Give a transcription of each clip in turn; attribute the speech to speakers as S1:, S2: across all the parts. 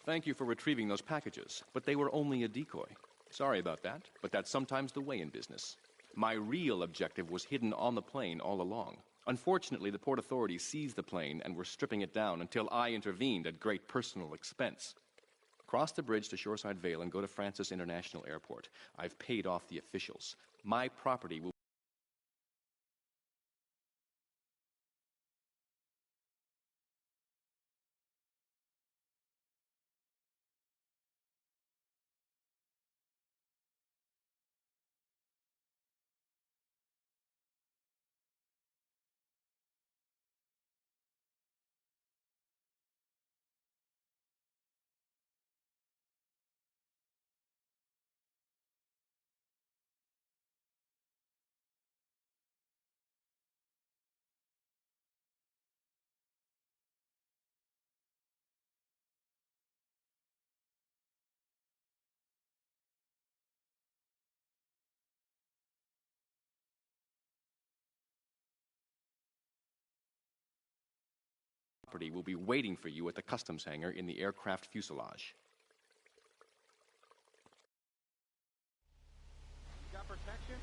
S1: Thank you for retrieving those packages, but they were only a decoy. Sorry about that, but that's sometimes the way in business. My real objective was hidden on the plane all along. Unfortunately, the port authorities seized the plane and were stripping it down until I intervened at great personal expense. Cross the bridge to Shoreside Vale and go to Francis International Airport. I've paid off the officials. My property will be waiting for you at the customs hangar in the aircraft fuselage.
S2: You got protection?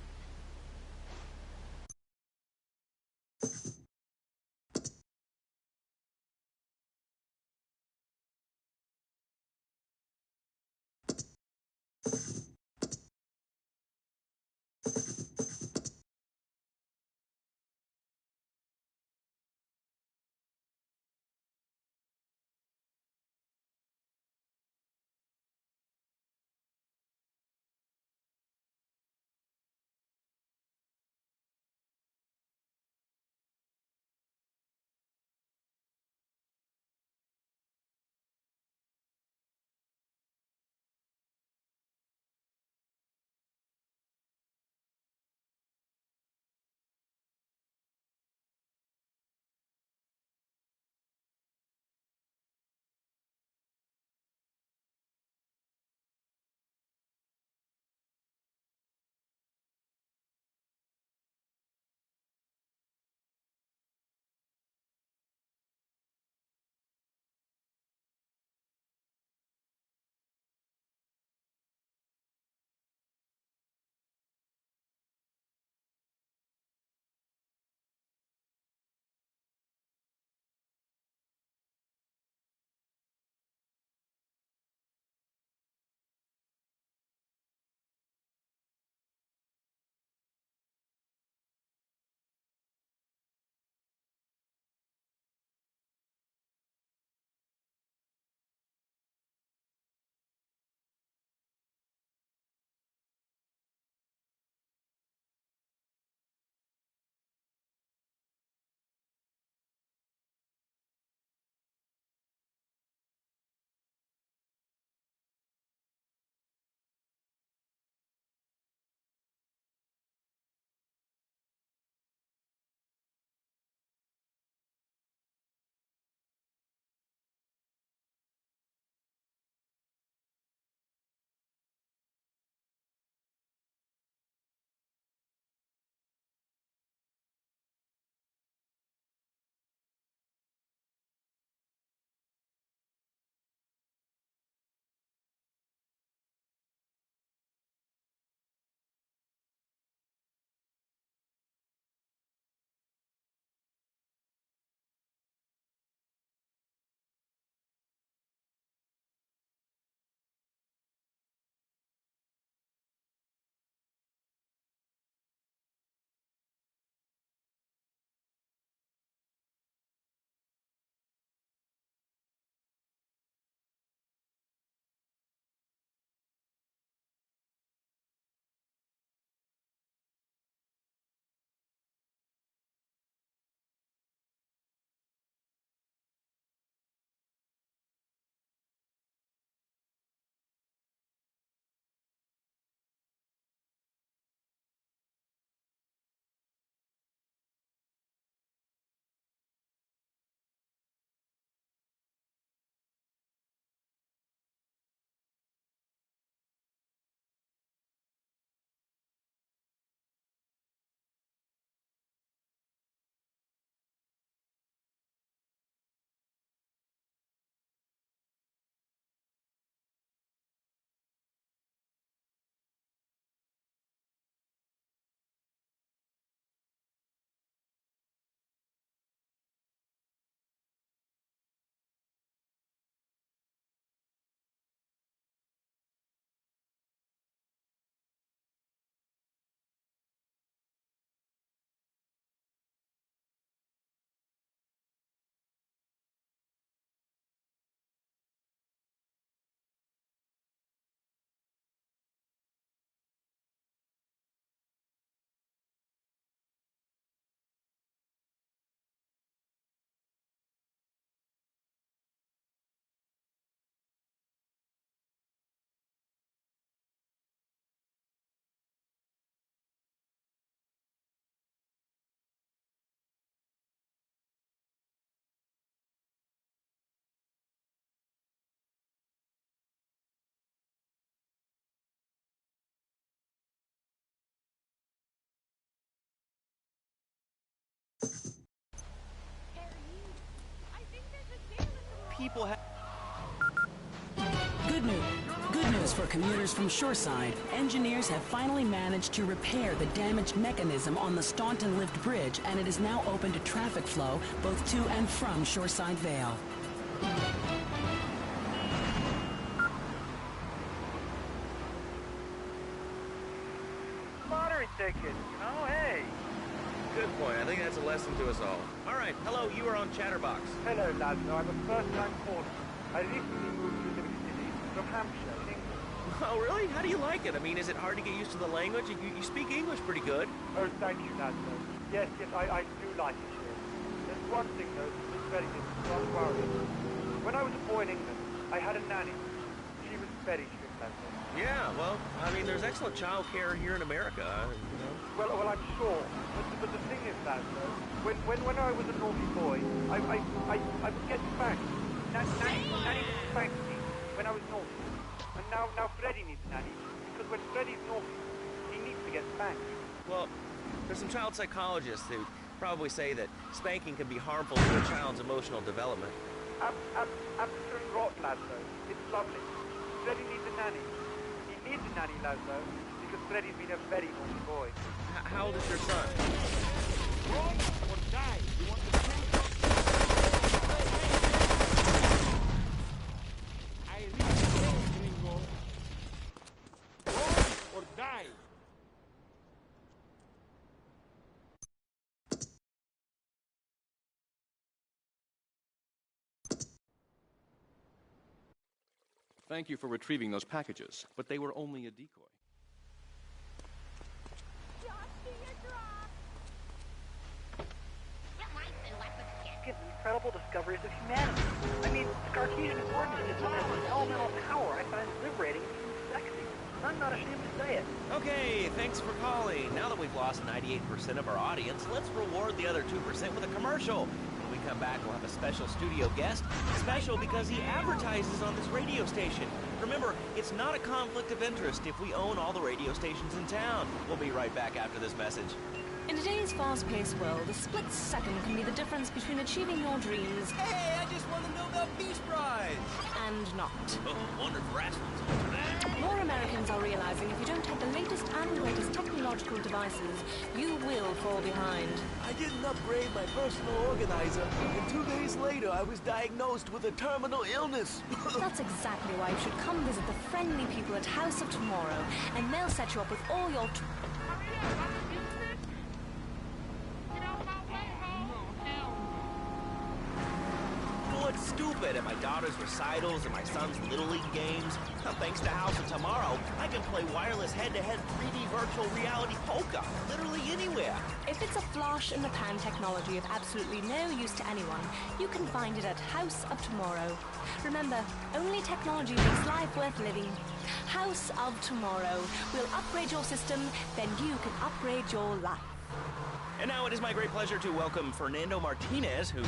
S2: people have...
S3: Good news. Good news for commuters from Shoreside. Engineers have finally managed to repair the damaged mechanism on the Staunton Lift Bridge, and it is now open to traffic flow both to and from Shoreside Vale.
S4: Lottery ticket, you know, hey.
S2: Good point. I think that's a lesson to us all. All right, hello, you are on Chatterbox.
S4: Hello, Laszlo. I'm a first-time caller. I recently moved to Liberty City from Hampshire, in England.
S2: Oh, really? How do you like it? I mean, is it hard to get used to the language? You speak English pretty good.
S4: Oh, thank you, Laszlo. Yes, I do like it here. There's one thing, though, that's very different, so I'm worried. When I was a boy in England, I had a nanny. She was very strict, Laszlo.
S2: Yeah, well, I mean, there's excellent child care here in America, you know.
S4: Well, I'm sure. But the thing is, Laszlo, when I was a naughty boy, I would get spanked. Nanny would spank me when I was naughty. And now Freddie needs a nanny, because when Freddie's naughty, he needs to get spanked.
S2: Well, there's some child psychologists who probably say that spanking can be harmful to a child's emotional development.
S4: Absolute rot, Laszlo. It's lovely. Freddie needs a nanny. He needs a nanny, Laszlo, because Freddie's been a very naughty boy.
S2: How old is your son?
S4: Run or die. You want to change your... I really say, gringo. Run or die.
S1: Thank you for retrieving those packages, but they were only a decoy.
S4: An incredible discoveries of humanity. I mean, the Cartesian coordinate system has an elemental power I find liberating and even sexy. I'm not ashamed to say it.
S2: Okay, thanks for calling. Now that we've lost 98% of our audience, let's reward the other 2% with a commercial. When we come back, we'll have a special studio guest. Special because he advertises on this radio station. Remember, it's not a conflict of interest if we own all the radio stations in town. We'll be right back after this message.
S5: In today's fast-paced world, a split second can be the difference between achieving your dreams
S6: Hey, I just won the Nobel Peace Prize!
S5: and not.
S2: Oh, wonder if Rasmus's on that.
S5: More Americans are realizing if you don't have the latest and greatest technological devices, you will fall behind.
S6: I didn't upgrade my personal organizer, and 2 days later I was diagnosed with a terminal illness.
S5: That's exactly why you should come visit the friendly people at House of Tomorrow, and they'll set you up with all your...
S2: Stupid at my daughter's recitals and my son's Little League games. Now, thanks to House of Tomorrow, I can play wireless head-to-head 3D virtual reality poker literally anywhere.
S5: If it's a flash-in-the-pan technology of absolutely no use to anyone, you can find it at House of Tomorrow. Remember, only technology makes life worth living. House of Tomorrow. We'll upgrade your system, then you can upgrade your life.
S2: And now it is my great pleasure to welcome Fernando Martinez, who...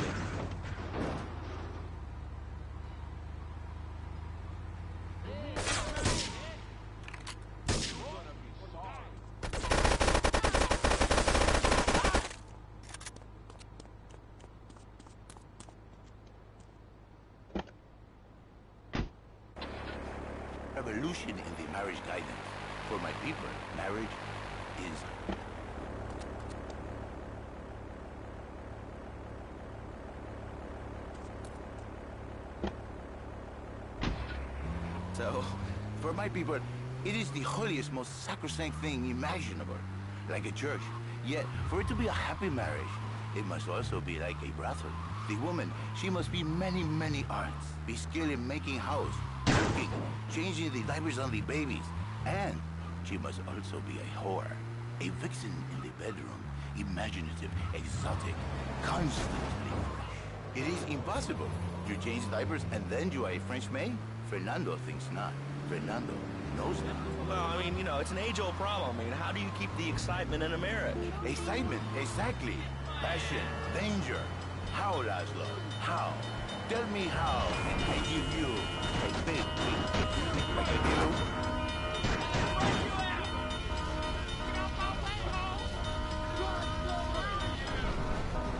S7: Revolution in the marriage guidance. For my people, marriage is... So, for my people, it is the holiest, most sacrosanct thing imaginable, like a church. Yet, for it to be a happy marriage, it must also be like a brothel. The woman, she must be many, many arts, be skilled in making house, cooking, changing the diapers on the babies, and she must also be a whore, a vixen in the bedroom, imaginative, exotic, constantly fresh. It is impossible. You change diapers and then you are a French maid? Fernando thinks not. Fernando knows that.
S2: Well, I mean, you know, it's an age-old problem. I mean, how do you keep the excitement in a marriage?
S7: Excitement, exactly. Passion, danger. How, Laszlo? How? Tell me how, and I give you a big like I do.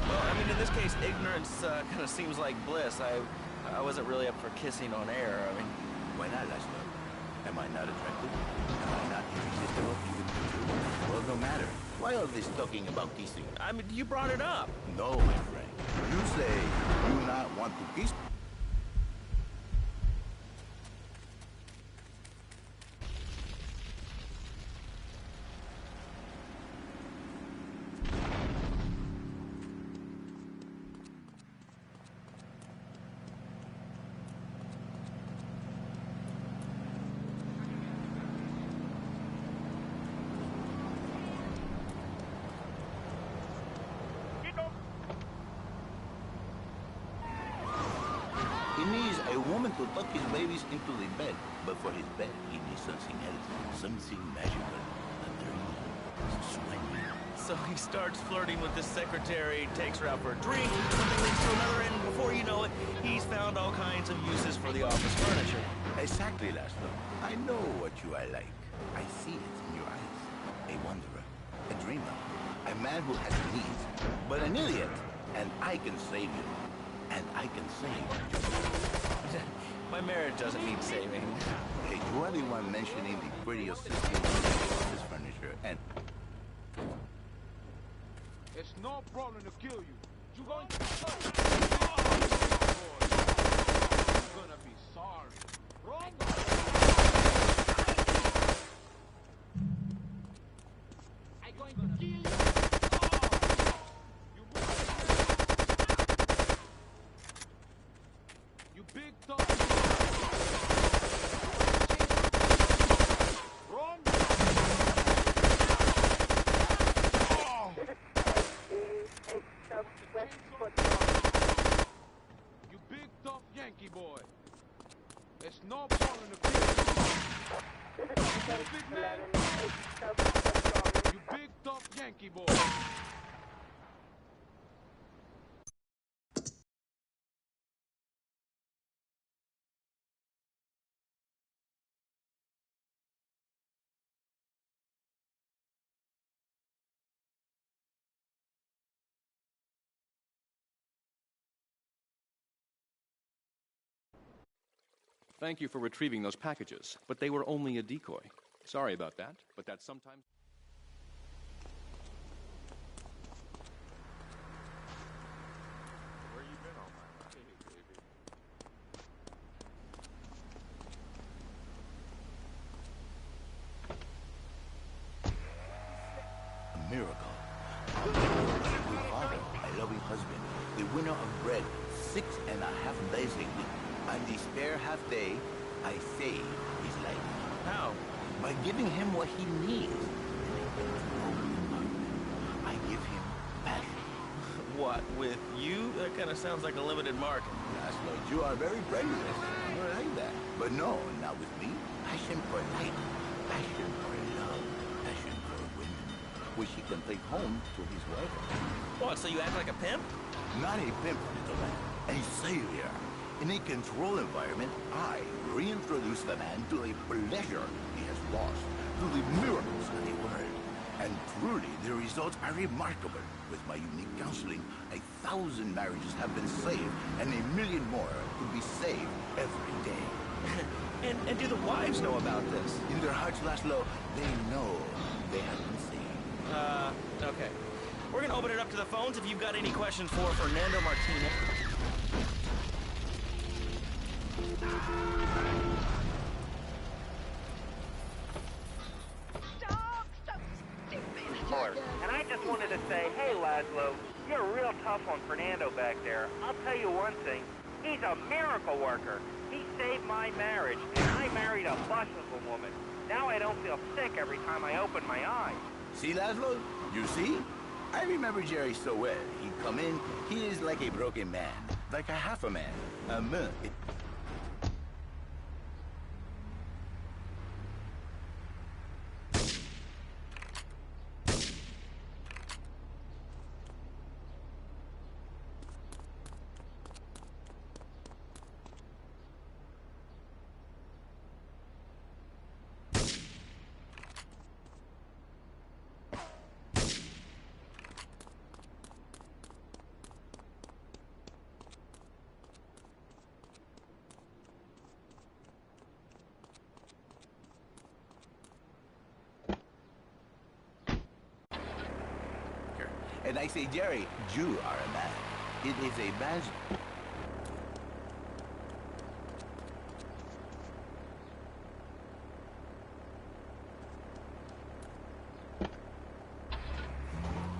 S2: Well, I mean, in this case, ignorance kind of seems like bliss. I I wasn't really up for kissing on air. I mean,
S7: Why not, Laszlo? Am I not attractive? Am I not irresistible even to you? Well, no matter. Why all this talking about kissing?
S2: I mean, you brought it up.
S7: No, my friend. You say you not want to kiss. He needs a woman to tuck his babies into the bed. But for his bed, he needs something else. Something magical. A dream. Sweaty.
S2: So he starts flirting with his secretary, takes her out for a drink, something leads to another, and before you know it, he's found all kinds of uses for the office furniture.
S7: Exactly, Laszlo. I know what you are like. I see it in your eyes. A wanderer. A dreamer. A man who has needs. But an idiot. And I can save you. And I can save.
S2: My marriage doesn't need saving.
S7: Hey, you are the one mentioning the prettiest system of this furniture, and
S8: It's no problem to kill you. You going to You're gonna be sorry. Wrong. I'm going to kill you. You big dog. Wrong. You big tough Yankee boy. It's no problem to kill you. You big man. You big tough Yankee boy.
S1: Thank you for retrieving those packages, but they were only a decoy. Sorry about that, but that's sometimes...
S8: Where you been all my life? Hey, baby.
S7: a miracle. A good father, a loving husband, the winner of bread 6.5 days a week. And the spare half day, I save his life.
S2: How?
S7: By giving him what he needs. I give him passion.
S2: What, with you? That kind of sounds like a limited market.
S7: Laszlo, you are very brainless. You are like that. But no, not with me. Passion for life. Passion for love. Passion for women. Which he can take home to his wife.
S2: What, so you act like a pimp?
S7: Not a pimp, little man. A savior. In a controlled environment, I reintroduce the man to the pleasure he has lost, to the miracles of the world. And truly, the results are remarkable. With my unique counseling, 1,000 marriages have been saved, and 1 million more could be saved every day.
S2: And do the wives know about this?
S7: In their hearts, Laszlo, they know they have been saved.
S2: Okay. We're gonna open it up to the phones if you've got any questions for Fernando Martinez.
S4: And I just wanted to say, hey, Laszlo, you're real tough on Fernando back there. I'll tell you one thing. He's a miracle worker. He saved my marriage, and I married a bustable woman. Now I don't feel sick every time I open my eyes.
S7: See, Laszlo? You see? I remember Jerry so well. He'd come in, he is like a broken man. Like a half a man. A man. I say, Jerry, you are a man. It is a man's...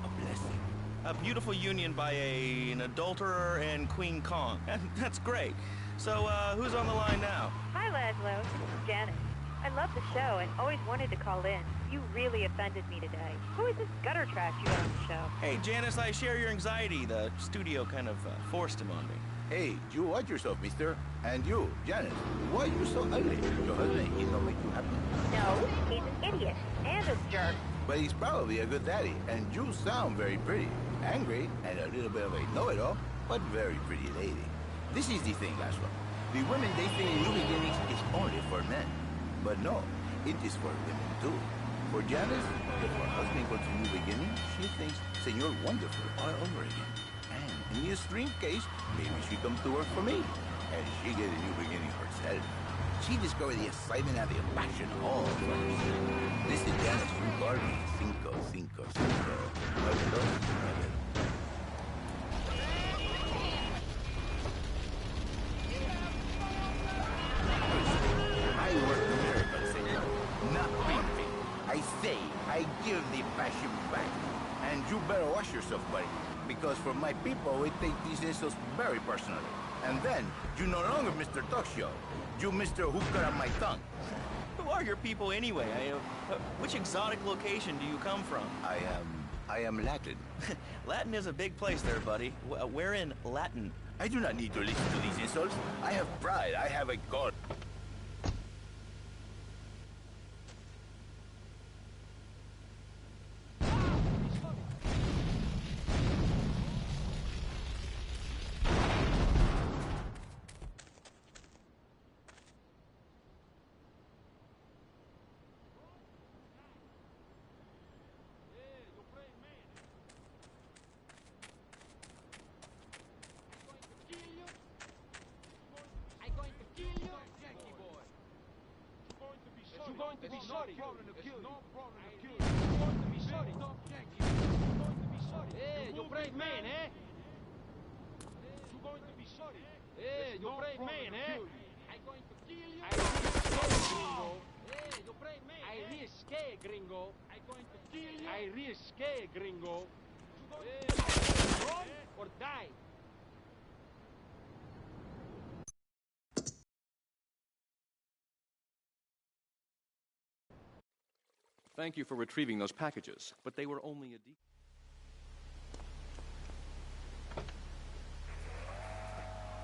S7: a blessing.
S2: A beautiful union by an adulterer and Queen Kong. That's great. So, who's on the line now?
S9: Hi, Laszlo. This is Janet. I love the show and always wanted to call in. You really offended me today. Who is this gutter trash you got on the show?
S2: Hey, Janice, I share your anxiety. The studio kind of forced him on me.
S7: Hey, you watch yourself, mister. And you, Janice, why are you so ugly? Your husband, he don't make you happy.
S9: No, he's an idiot and a jerk.
S7: But he's probably a good daddy, and you sound very pretty. Angry, and a little bit of a know-it-all, but very pretty lady. This is the thing, Laszlo. The women, they think New Beginnings is only for men. But no, it is for women too. For Janice, if her husband goes to New Beginnings, she thinks Senor Wonderful all over again. And in the extreme case, maybe she comes to work for me. And she get a new beginning herself. She discovered the excitement and the passion all for herself. Listen, Janice, you call me Cinco, Cinco, Cinco. Nueve, dos, nueve. I work miracles, senor. Not painting. I say, I give the passion back. And you better watch yourself, buddy. Because for my people, we take these insults very personally. And then, you no longer Mr. Talk Show. You Mr. Who Cut Out My Tongue.
S2: Who are your people anyway? Which exotic location do you come from?
S7: I am Latin.
S2: Latin is a big place there, buddy. Where in Latin?
S7: I do not need to listen to these insults. I have pride. I have a god.
S8: Going to be sorry. No problem to kill you. You're going to be sorry. You're going to be sorry. Hey, you brave man, eh? You're going to be sorry. Hey, you brave man, eh? I'm going to kill you. Hey, you brave man. I risque, gringo. I'm going to kill you. I risque, gringo. Hey, run or die.
S1: Thank you for retrieving those packages, but they were only a decoy.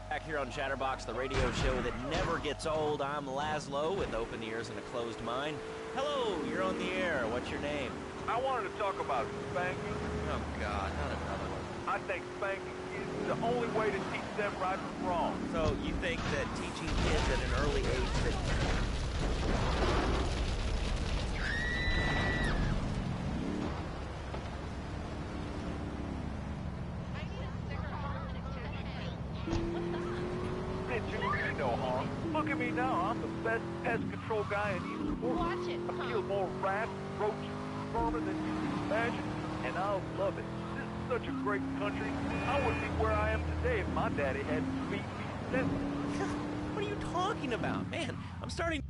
S2: Back here on Chatterbox, the radio show that never gets old. I'm Laszlo with open ears and a closed mind. Hello, you're on the air. What's your name?
S4: I wanted to talk about spanking.
S2: Oh, God, not another one.
S4: I think spanking is the only way to teach them right from wrong.
S2: So you think that teaching kids at an early age that...
S4: Look at me now. I'm the best pest control guy in East Portland.
S10: Watch it.
S4: I kill more rats, roaches, vermin than you can imagine, and I love it. This is such a great country. I wouldn't be where I am today if my daddy hadn't beat me senseless.
S2: What are you talking about? Man, I'm starting...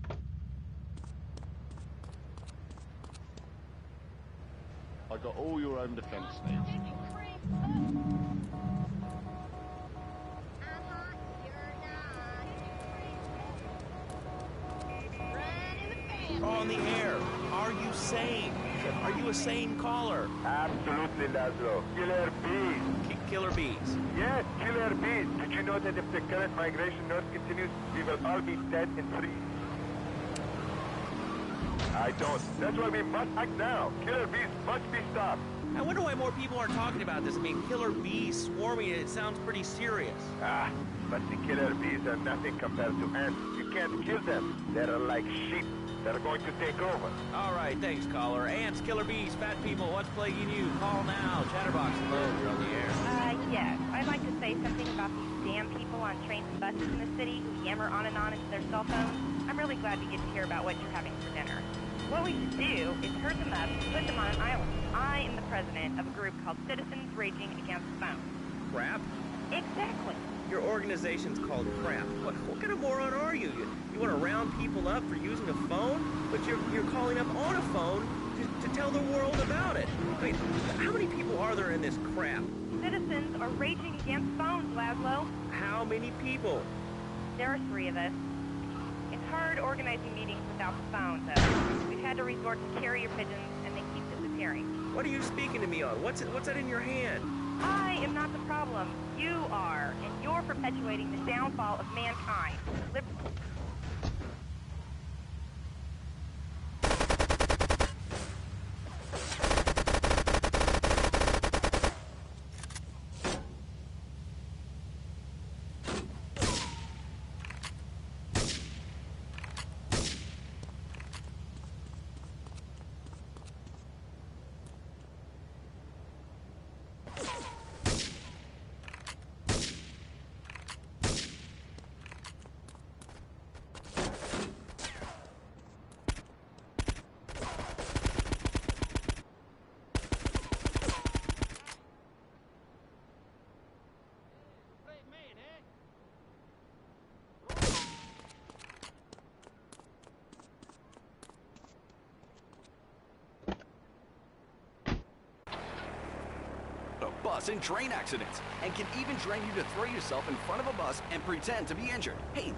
S11: I got all your own defense now.
S2: On the air. Are you sane? Are you a sane caller?
S4: Absolutely, Laszlo. Killer bees.
S2: Killer bees.
S4: Yes, killer bees. Did you know that if the current migration north continues, we will all be dead in 3? I don't. That's why we must act now. Killer bees must be stopped.
S2: I wonder why more people aren't talking about this. I mean, killer bees swarming, it sounds pretty serious.
S4: But the killer bees are nothing compared to ants. You can't kill them. They're like sheep. They're going to take over.
S2: All right, thanks, caller. Ants, killer bees, fat people, what's plaguing you? Call now. Chatterbox, hello, you're on the air.
S9: Yes. I'd like to say something about these damn people on trains and buses in the city who yammer on and on into their cell phones. I'm really glad we get to hear about what you're having for dinner. What we should do is herd them up and put them on an island. I am the president of a group called Citizens Raging Against Phones.
S2: Crap?
S9: Exactly.
S2: Your organization's called Crap. What kind of moron are you? You want to round people up for using a phone? But you're calling up on a phone to tell the world about it. I mean, how many people are there in this crap?
S9: Citizens are raging against phones, Laszlo.
S2: How many people?
S9: There are 3 of us. It's hard organizing meetings without the phone, though. We've had to resort to carrier pigeons, and they keep disappearing.
S2: What are you speaking to me on? What's that in your hand?
S9: I am not the problem. You are, and you're perpetuating the downfall of mankind.
S10: Bus and train accidents, and can even train you to throw yourself in front of a bus and pretend to be injured. Hey,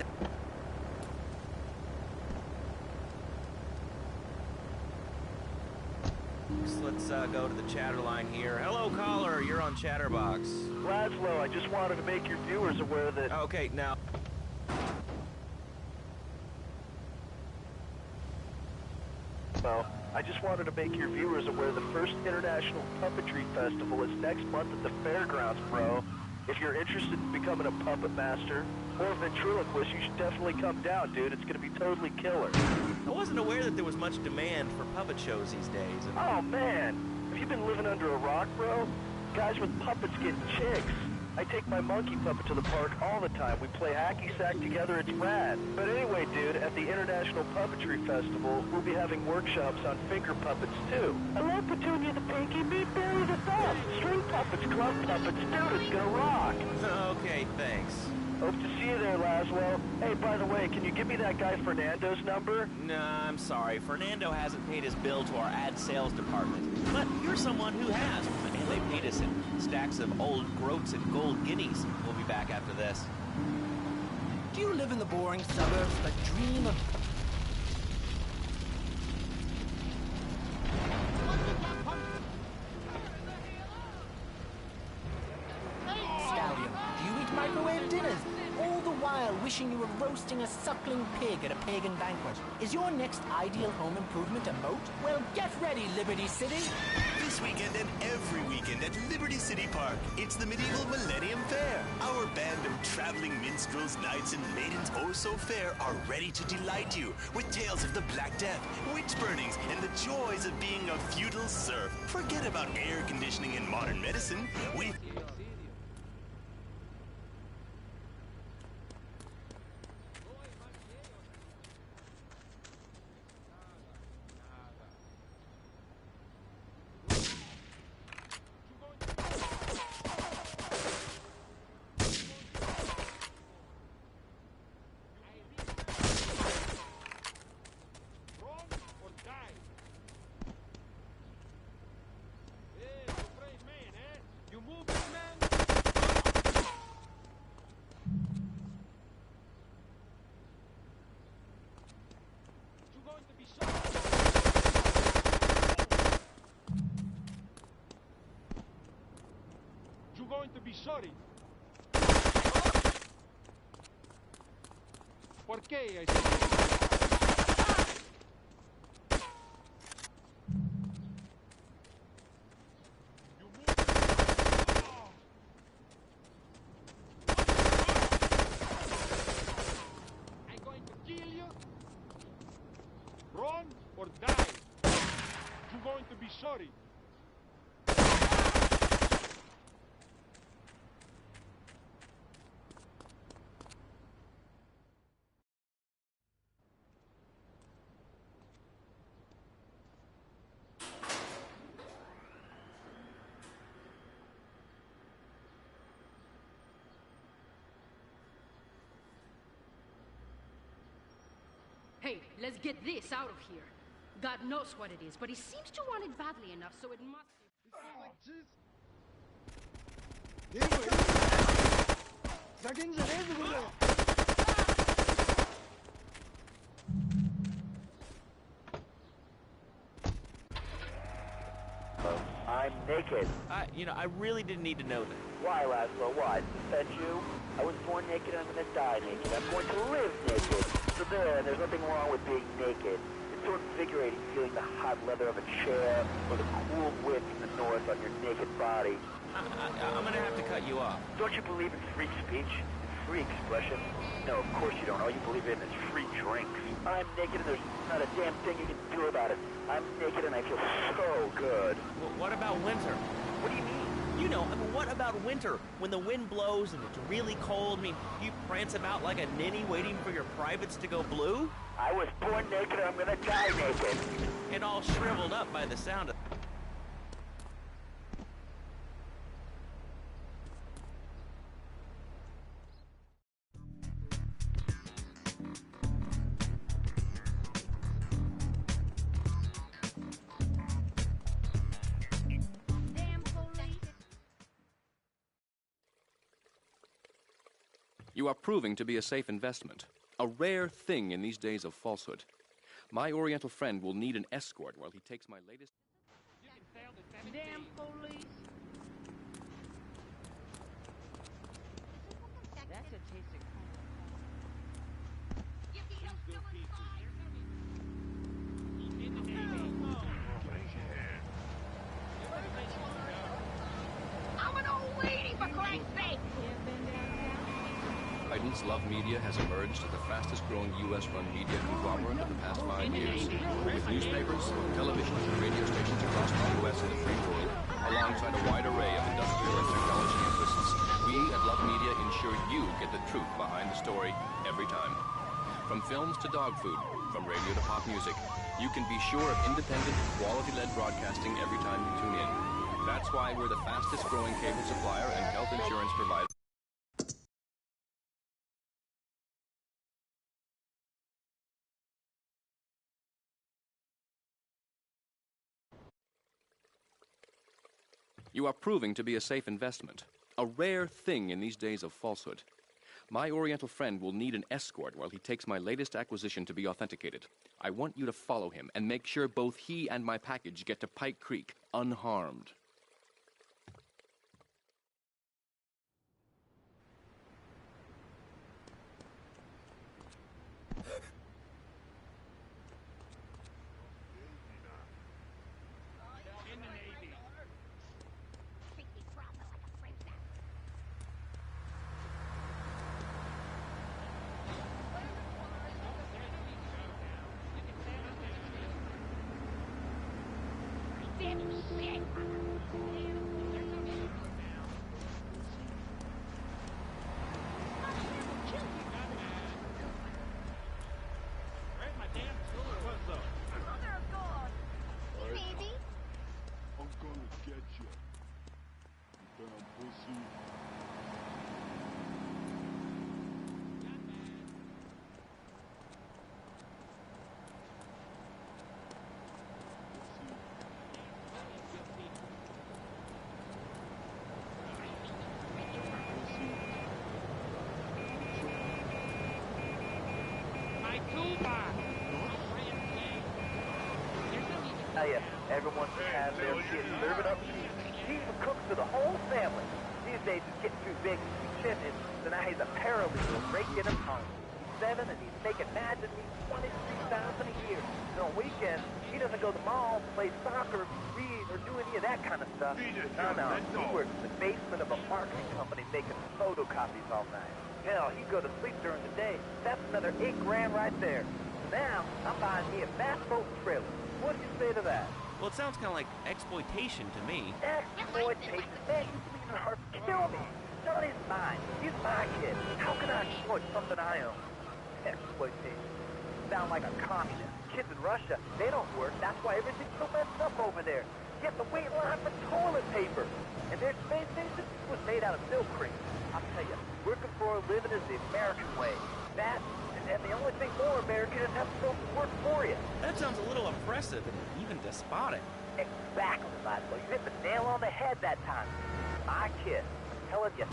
S2: Let's go to the chatter line here. Hello, caller. You're on Chatterbox.
S4: Laszlo, I just wanted to make your viewers aware that...
S2: Okay, now...
S4: Well, I just wanted to make your viewers aware the first International Puppetry Festival is next month at the fairgrounds, bro. If you're interested in becoming a puppet master or a ventriloquist, you should definitely come down, dude. It's gonna be totally killer.
S2: I wasn't aware that there was much demand for puppet shows these days.
S4: Oh, man. Have you been living under a rock, bro? Guys with puppets getting chicks. I take my monkey puppet to the park all the time. We play hacky sack together. It's rad. But anyway, dude, at the International Puppetry Festival, we'll be having workshops on finger puppets, too. I love Petunia the Pinky. Meet Barry the Thumb. String puppets, glove puppets. Dude, it's gonna rock.
S2: Okay, thanks.
S4: Hope to see you there, Laszlo. Hey, by the way, can you give me that guy Fernando's number?
S2: Nah, I'm sorry. Fernando hasn't paid his bill to our ad sales department. But you're someone who has. And they paid us in stacks of old groats and gold guineas. We'll be back after this.
S12: Do you live in the boring suburbs but dream of... Stallion, do you eat microwave dinners? All the while wishing you were roasting a suckling pig at a pagan banquet. Is your next ideal home improvement a moat? Well, get ready, Liberty City.
S13: This weekend and every weekend at Liberty City Park, it's the Medieval Millennium Fair. Our band of traveling minstrels, knights, and maidens oh so fair are ready to delight you with tales of the Black Death, witch burnings, and the joys of being a feudal serf. Forget about air conditioning and modern medicine.
S8: Going to be sorry. Perché hai I'm going to kill you. Run or die. You're going to be sorry.
S14: Hey, let's get this out of here. God knows what it is, but he seems to want it badly enough, so it must
S15: I'm naked.
S2: I really didn't need to know that.
S15: Why, Laszlo? Why? To defend you? I was born naked and I'm gonna die naked. I'm going to live naked. So there's nothing wrong with being naked. It's so invigorating feeling the hot leather of a chair or the cool wind from the north on your naked body.
S2: I'm gonna have to cut you off.
S15: Don't you believe in free speech? Free expression? No, of course you don't. All you believe in is free drinks. I'm naked and there's not a damn thing you can do about it. I'm naked and I feel so good.
S2: What about winter?
S15: What do you mean?
S2: What about winter? When the wind blows and it's really cold, you prance about like a ninny waiting for your privates to go blue?
S15: I was born naked and I'm gonna die naked.
S2: And all shriveled up by the sound of...
S1: You are proving to be a safe investment, a rare thing in these days of falsehood. My Oriental friend will need an escort while he takes my latest...
S14: Damn police! That's a taste of
S16: I'm an old lady, for Christ's sake!
S1: Biden's Love Media has emerged as the fastest-growing U.S.-run media conglomerate of the past 5 years. With newspapers, television, and radio stations across the U.S. and the free world, alongside a wide array of industrial and technology interests, we at Love Media ensure you get the truth behind the story every time. From films to dog food, from radio to pop music, you can be sure of independent, quality-led broadcasting every time you tune in. That's why we're the fastest-growing cable supplier and health insurance provider. You are proving to be a safe investment, a rare thing in these days of falsehood. My Oriental friend will need an escort while he takes my latest acquisition to be authenticated. I want you to follow him and make sure both he and my package get to Pike Creek unharmed.
S15: Everyone's had their kids serving up cheese. He even cooks for the whole family. These days he's getting too big to be fitness, so now he's a paralegal breaking him home. He's 7 and he's making mad at me $23,000 a year. And on weekends, he doesn't go to the mall, play soccer, read, or do any of that kind of stuff. No, he works in the basement of a marketing company making photocopies all night. Hell, he'd go to sleep during the day. That's another $8 grand right there. So now, I'm buying me a fast boat and trailer. What do you say to that?
S2: Well, it sounds kind of like exploitation to me.
S15: Exploitation? Man, you can even hurt kill me. Johnny's mine. He's my kid. How can I exploit something I own? Exploitation. Sound like a communist. Kids in Russia, they don't work. That's why everything's so messed up over there. You have to wait in line for toilet paper. And their space station was made out of milk crates. I'll tell you, working for a living is the American way. That and And the only thing more American is have folks work for you.
S2: That sounds a little oppressive and even despotic.
S15: Exactly, Laszlo. You hit the nail on the head that time. My kid. I'm telling you,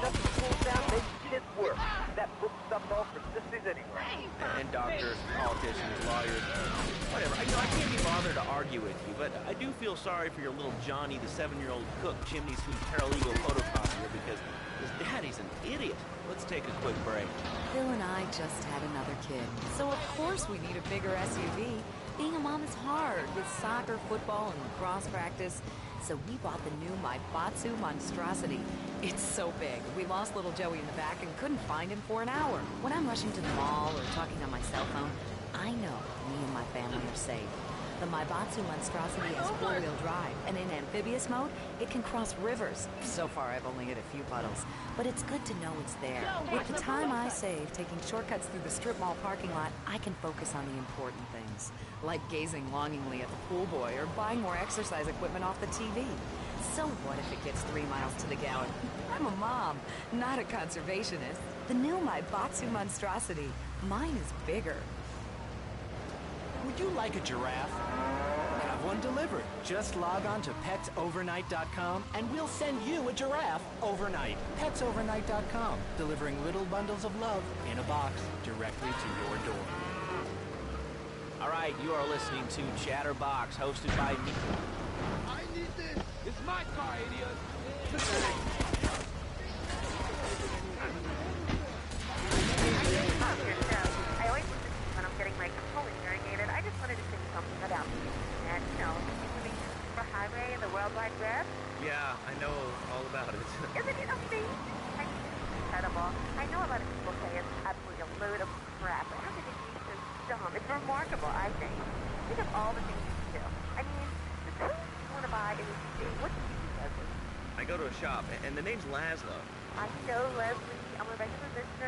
S15: nothing cools down makes kids work. That book stuff's all for sissies anyway.
S2: And doctors, politicians, lawyers, whatever. I can't be bothered to argue with you, but I do feel sorry for your little Johnny, the 7-year-old cook chimney sweep paralegal photocopier, because his daddy's an idiot. Let's take a quick break.
S17: Bill and I just had another kid, so of course we need a bigger SUV. Being a mom is hard with soccer, football, and lacrosse practice. So we bought the new Maibatsu monstrosity. It's so big, we lost little Joey in the back and couldn't find him for an hour. When I'm rushing to the mall or talking on my cell phone, I know me and my family are safe. The Maibatsu monstrosity has 4-wheel drive, and in amphibious mode, it can cross rivers. So far, I've only hit a few puddles, but it's good to know it's there. With the time I save taking shortcuts through the strip mall parking lot, I can focus on the important things, like gazing longingly at the pool boy or buying more exercise equipment off the TV. So what if it gets 3 miles to the gallon? I'm a mom, not a conservationist. The new Maibatsu monstrosity. Mine is bigger.
S12: Would you like a giraffe? Have one delivered. Just log on to petsovernight.com and we'll send you a giraffe overnight. Petsovernight.com, delivering little bundles of love in a box directly to your door.
S2: All right, you are listening to Chatterbox, hosted by me.
S8: I need this. It's my car, idiot.
S9: I always listen to you when I'm getting my colon irrigated. I just wanted to say something about you. And, you know, information superhighway and the World Wide Web.
S2: Yeah, I know all about it.
S9: Isn't it amazing? I mean, it's incredible. I know a lot of people say it's absolutely a load of crap, but how could it be so dumb? It's remarkable, I think. Think of all the things you do. I mean, suppose you want to buy a new TV. What do you do, Leslie?
S2: I go to a shop, and the name's Laszlo.
S9: I know, Leslie. I'm a regular listener.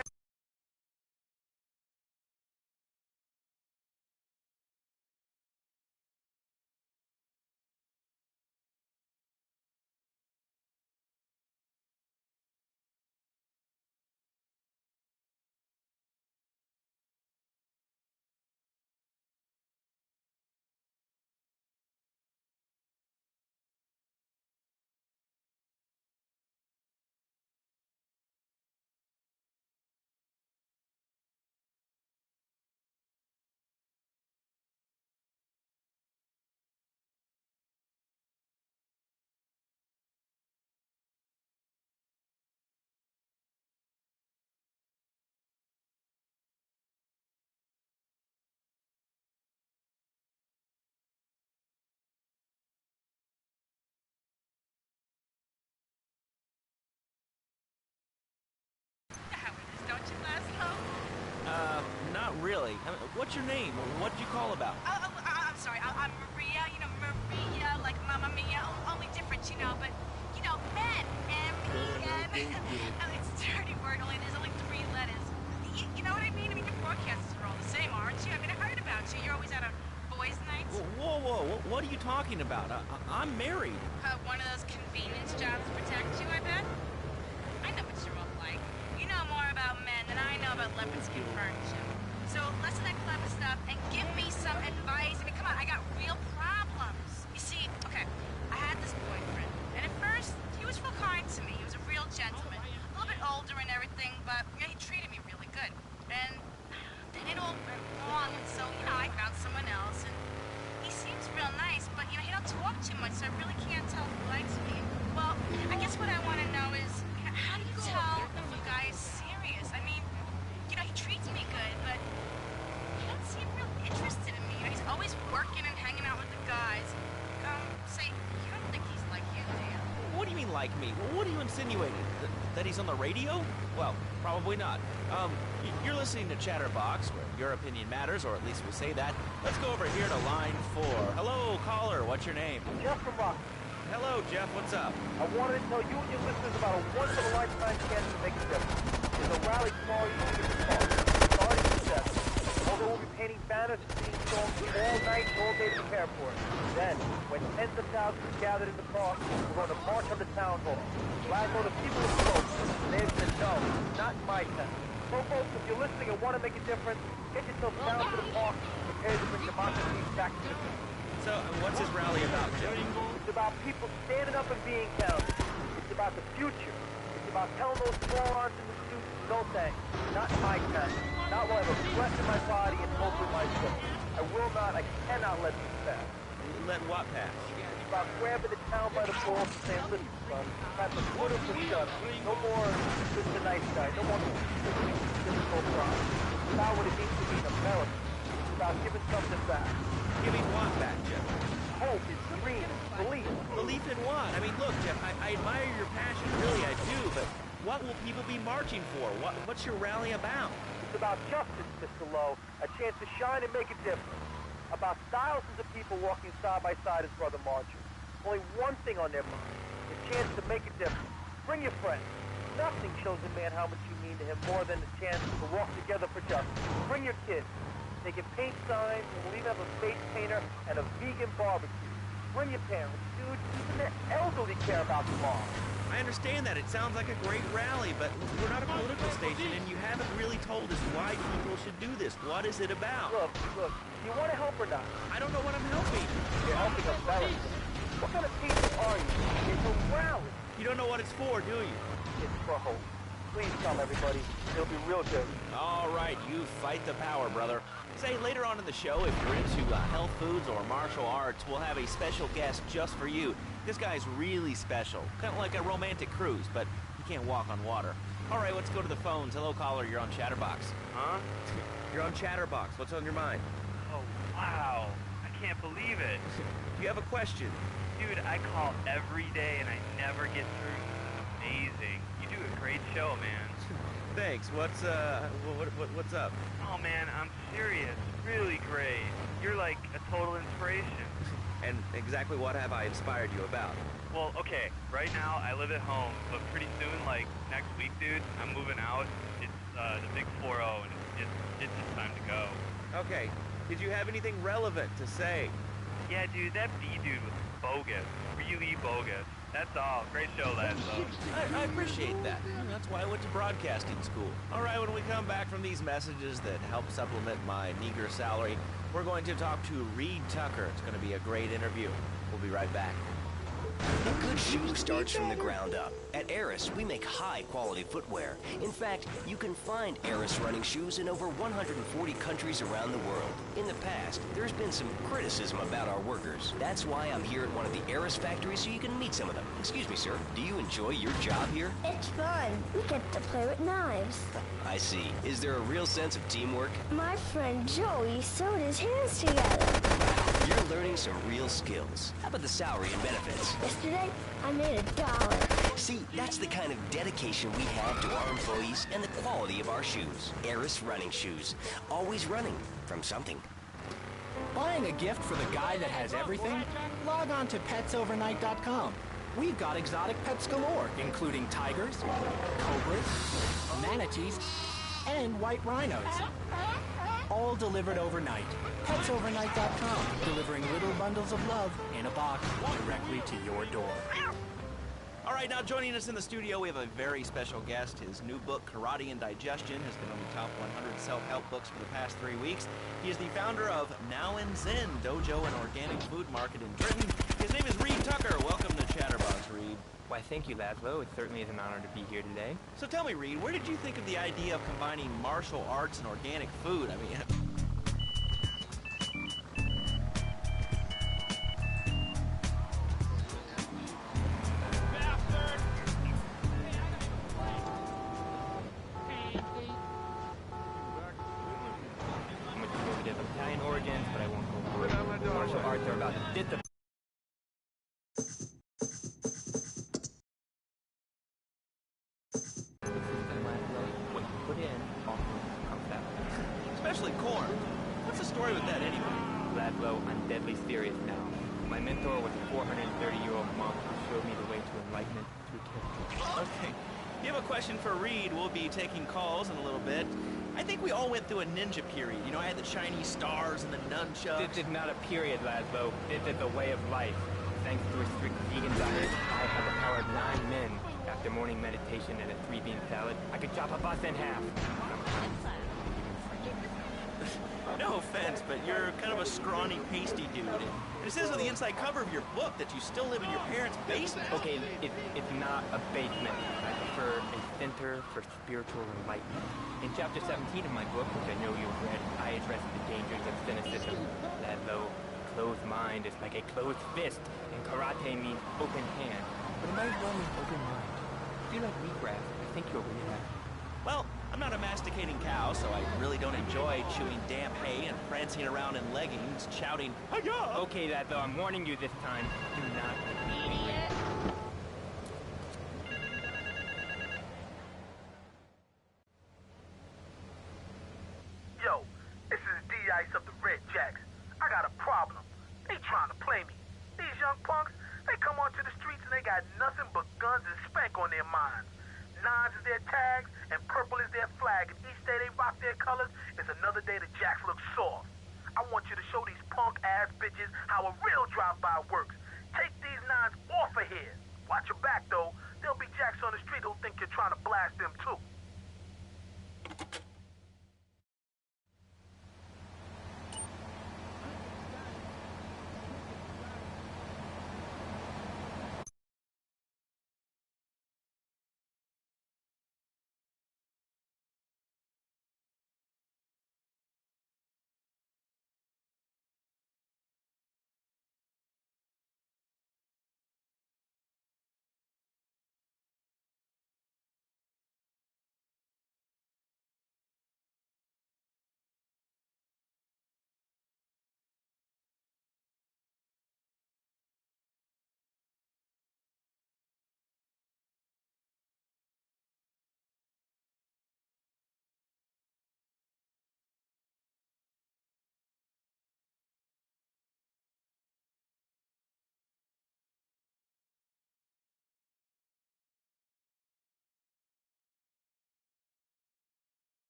S16: Don't you, Laszlo?
S2: Not really. I mean, what's your name? What'd you call about?
S16: I'm sorry. I'm Maria. You know, Maria, like Mamma Mia. Only different, you know. But, you know, men. M-E-N. It's a dirty word. There's only 3 letters. You know what I mean? I mean, your broadcasters are all the same, aren't you? I mean, I heard about you. You're always out on boys' nights.
S2: Whoa. What are you talking about? I'm married.
S16: One of those convenience jobs to protect you, I bet? I know what you're all like. You know more about men than I know about leopard skin furniture. So listen to that clever stuff and give me some advice. I mean, come on, I got real problems. You see, okay, I had this boyfriend, and at first, he was real kind to me. He was a real gentleman. A little bit older and everything, but you know, he treated me really good. And then it all went wrong, and so, you know, I found someone else, and he seems real nice, but, you know, he don't talk too much, so I really can't tell if he likes me. Well, I guess what I want to know is, you know, how do you tell if a guy is serious? I mean, you know, he treats me good, but he don't seem real interested in me. You know, he's always working and hanging out with the guys. Say, you don't think he's like you, do you?
S2: What do you mean, like me? What are you insinuating? That he's on the radio? Well, probably not. You're listening to Chatterbox, where your opinion matters, or at least we say that. Let's go over here to line 4. Hello, caller. What's your name?
S15: Jeff from Rock.
S2: Hello, Jeff. What's up?
S15: I wanted to tell you and your listeners about a once-in-a-lifetime chance to make a difference. There's a rally tomorrow evening at the park, starting at 7. Although we'll be painting banners and singing songs all night and all day to prepare for it. Then, when tens of thousands are gathered in the park, we're going to march on the town hall. Laszlo, the people are close. They said no, not in my tent. So folks, if you're listening and want to make a difference, get yourself down to the park and prepare to bring democracy back to the people.
S2: So, what's this rally about, Joe?
S15: It's about people standing up and being counted. It's about the future. It's about telling those morons in the suits, no thanks. Not in my town. Not while I have a breath in my body and hope in my soul. I cannot let this pass.
S2: Let what pass?
S15: It's about grabbing the town by the balls and saying, listen, son, time to put him to shut up. No more just a nice guy. No more difficult problem. It's about what it means to be an American. It's about giving something back.
S2: Giving what back, Jeff?
S15: Hope, his dream, belief.
S2: Belief in what? I mean, look, Jeff, I admire your passion, really, I do, but what will people be marching for? What's your rally about?
S15: It's about justice, Mr. Lowe, a chance to shine and make a difference. About thousands of people walking side by side as brother marchers. Only one thing on their mind, a chance to make a difference. Bring your friends. Nothing shows a man how much you mean to him more than the chance to walk together for justice. Bring your kids. They can paint signs, and we'll even have a face painter and a vegan barbecue. Bring your parents, dude. Even the elderly care about tomorrow.
S2: I understand that. It sounds like a great rally, but we're not a political station, and you haven't really told us why people should do this. What is it about?
S15: Look, do you want to help or not?
S2: I don't know what I'm helping.
S15: You're helping America. What kind of people are you? It's a rally.
S2: You don't know what it's for, do you?
S15: It's for hope. Please come, everybody. It'll be real good.
S2: All right, you fight the power, brother. Say, later on in the show, if you're into health foods or martial arts, we'll have a special guest just for you. This guy's really special. Kind of like a romantic cruise, but he can't walk on water. All right, let's go to the phones. Hello, caller. You're on Chatterbox.
S18: Huh?
S2: You're on Chatterbox. What's on your mind?
S18: Oh, wow. I can't believe it.
S2: You have a question?
S18: Dude, I call every day and I never get through. This is amazing. You do a great show, man.
S2: Thanks. What's up?
S18: Oh, man, I'm serious. Really great. You're like a total inspiration.
S2: And exactly what have I inspired you about?
S18: Well, okay, right now I live at home, but pretty soon, like next week, dude, I'm moving out. It's the big 4-0, and it's just time to go.
S2: Okay. Did you have anything relevant to say?
S18: Yeah, dude, that B dude was bogus. Really bogus. That's all. Great show, lads, though.
S2: I appreciate that. That's why I went to broadcasting school. All right, when we come back from these messages that help supplement my meager salary, we're going to talk to Reed Tucker. It's going to be a great interview. We'll be right back.
S19: A good shoe starts from the ground up. At Eris, we make high-quality footwear. In fact, you can find Eris running shoes in over 140 countries around the world. In the past, there's been some criticism about our workers. That's why I'm here at one of the Eris factories so you can meet some of them. Excuse me, sir. Do you enjoy your job here?
S20: It's fun. We get to play with knives.
S19: I see. Is there a real sense of teamwork?
S20: My friend Joey sewed his hands together.
S19: You're learning some real skills. How about the salary and benefits?
S20: Yesterday, I made $1.
S19: See, that's the kind of dedication we have to our employees and the quality of our shoes. Eris running shoes. Always running from something.
S12: Buying a gift for the guy that has everything? Log on to petsovernight.com. We've got exotic pets galore, including tigers, cobras, manatees, and white rhinos. All delivered overnight. PetsOvernight.com, delivering little bundles of love in a box directly to your door.
S2: All right, now joining us in the studio, we have a very special guest. His new book, Karate and Digestion, has been on the top 100 self-help books for the past 3 weeks. He is the founder of Now and Zen Dojo and Organic Food Market in Britain. His name is Reed Tucker. Welcome to Chatterbox, Reed.
S21: Why, thank you, Laszlo. It certainly is an honor to be here today.
S2: So tell me, Reed, where did you think of the idea of combining martial arts and organic food? I mean...
S21: Italian origins, but I won't go for it. Martial arts are about discipline. What you put in often comes out.
S2: Especially corn. What's the story with that anyway?
S21: Laszlo, I'm deadly serious now. My mentor was a 430-year-old monk who showed me the way to enlightenment through character.
S2: Okay. If you have a question for Reed, we'll be taking calls in a little bit. I think we all went through a ninja period. You know, I had the Chinese stars and the nunchucks.
S21: This is not a period, Laszlo. This is a way of life. Thanks to a strict vegan diet, I have the power of 9 men After morning meditation and a 3-bean salad, I could chop a bus in half.
S2: No offense, but you're kind of a scrawny, pasty dude. And it says on the inside cover of your book that you still live in your parents' basement.
S21: Okay, it's not a basement. I prefer a center for spiritual enlightenment. In chapter 17 of my book, which I know you've read, I address the dangers of cynicism. That low, closed mind is like a closed fist, and karate means open hand. But it might well mean open mind. If you like wheatgrass, I think you'll really like it.
S2: Well, I'm not a masticating cow, so I really don't enjoy chewing damp hay and prancing around in leggings, shouting, "Hi-ya!"
S21: Okay, that though, I'm warning you this time. Do not idiot.
S3: Yo, this is D-Ice of the Red Jacks. I got a problem. They trying to play me. These young punks, they come onto the streets and they got nothing but guns and spank on their minds. Nines is their tags, and purple is their flag, and each day they rock their colors is another day the Jacks look soft. I want you to show these punk-ass bitches how a real drive-by works. Take these nines off of here. Watch your back, though. There'll be Jacks on the street who'll think you're trying to blast them, too.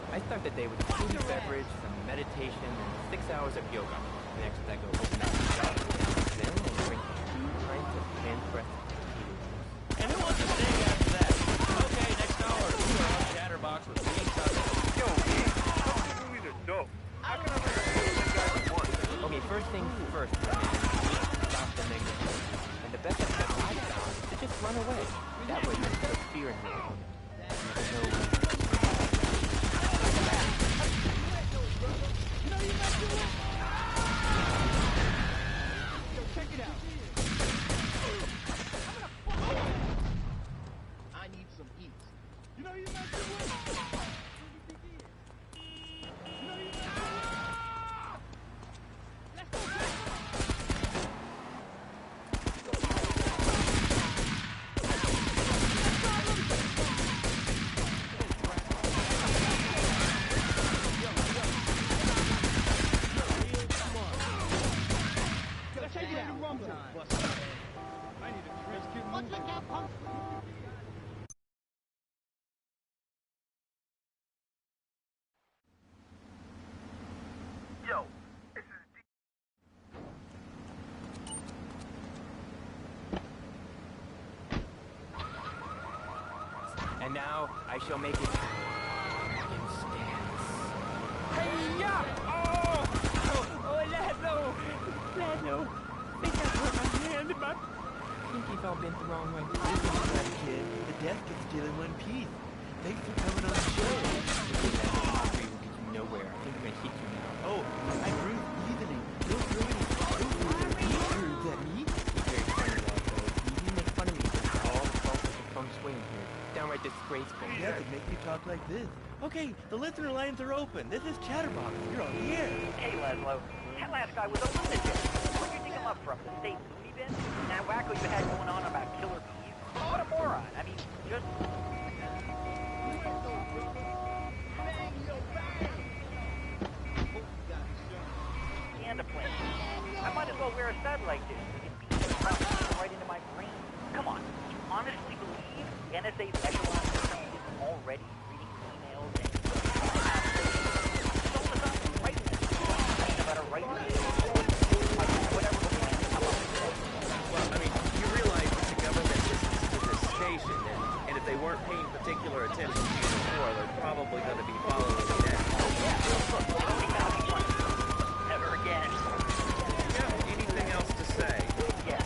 S21: I start the day with a fruity beverage, some meditation, and 6 hours of yoga. Next, I go open up the shop. Then I drink 2 pints of hand-pressed potato juice.
S2: And who wants to stay after that? Okay, next hour, we're on Chatterbox with Green Cousins.
S4: Yo, don't give me the dope. How can I make you guys at once?
S21: Okay, first things first. Stop the negative. And the best thing I've found is to just run away. That way you put fear in your opponent. You never know.
S8: Check it out.
S21: I shall make it instance. Hey-ya! Oh! Oh, Laszlo! Laszlo! I think I hurt my hand and my pinky fell bent the wrong way.
S2: That kid, the death gets still in one piece. Thanks for coming on the show.
S21: Mockery will get you nowhere. I think I'm gonna hit you now.
S2: Oh, I grew easily. No throwing. Is that me?
S21: Very funny, Laszlo. You make fun of me for all the faults of the feng shui in here. Downright disgraceful.
S2: Yeah, it makes you talk like this. Okay, the listener lines are open. This is Chatterbox. You're on the air.
S15: Hey, Laszlo. That last guy was a lunatic. Where'd you dig him up from? The state loony bin? That wacko you had going on about killer bees? What a moron. I mean, just... And a plane. I might as well wear a satellite dish to get bees right into my brain. Come on. You honestly believe NSA's echelon system isn't already reading emails and...
S2: Well, I mean, you realize that the government listens to this station, and if they weren't paying particular attention to you before, they're probably going to be following you now.
S15: Never again.
S2: Yeah, anything else to say?
S15: Yeah.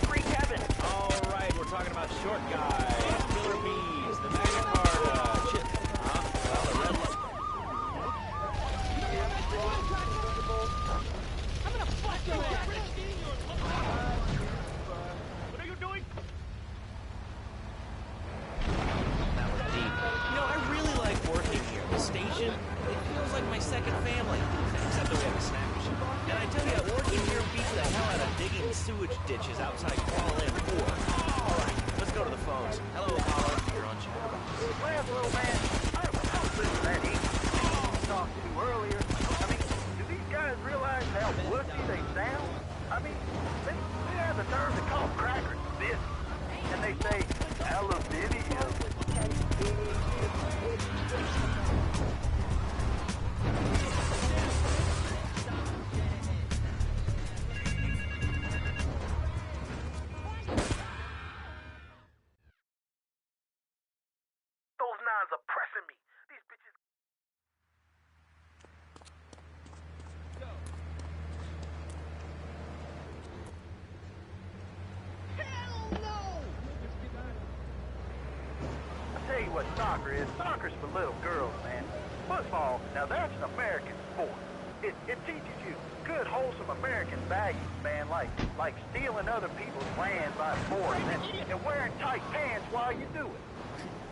S15: Free Kevin.
S2: All right, we're talking about short guys, killer bees, the Magna Carta, chip. Well, the red light.
S8: I'm gonna fuck your ass! What are you doing?
S2: That was deep. You know, I really like working here. The station, it feels like my second family. Except that we have a snack machine. And I tell you, working here beats the hell out of digging sewage ditches outside Kuala Lumpur. All right, let's go to the phones. Hello, Apollo. You're on Chatterbox.
S15: Last little man, I was listening to that talked to earlier. I mean, do these guys realize how wussy they sound? I mean, they have the nerve to call crackers this. And they say, aluminium.
S3: Those nines are pressing me. These bitches...
S15: I tell you what soccer is. Soccer's for little girls, man. Football, now that's an American sport. It teaches you good, wholesome American values, man, like stealing other people's land by force and wearing tight pants while you do it.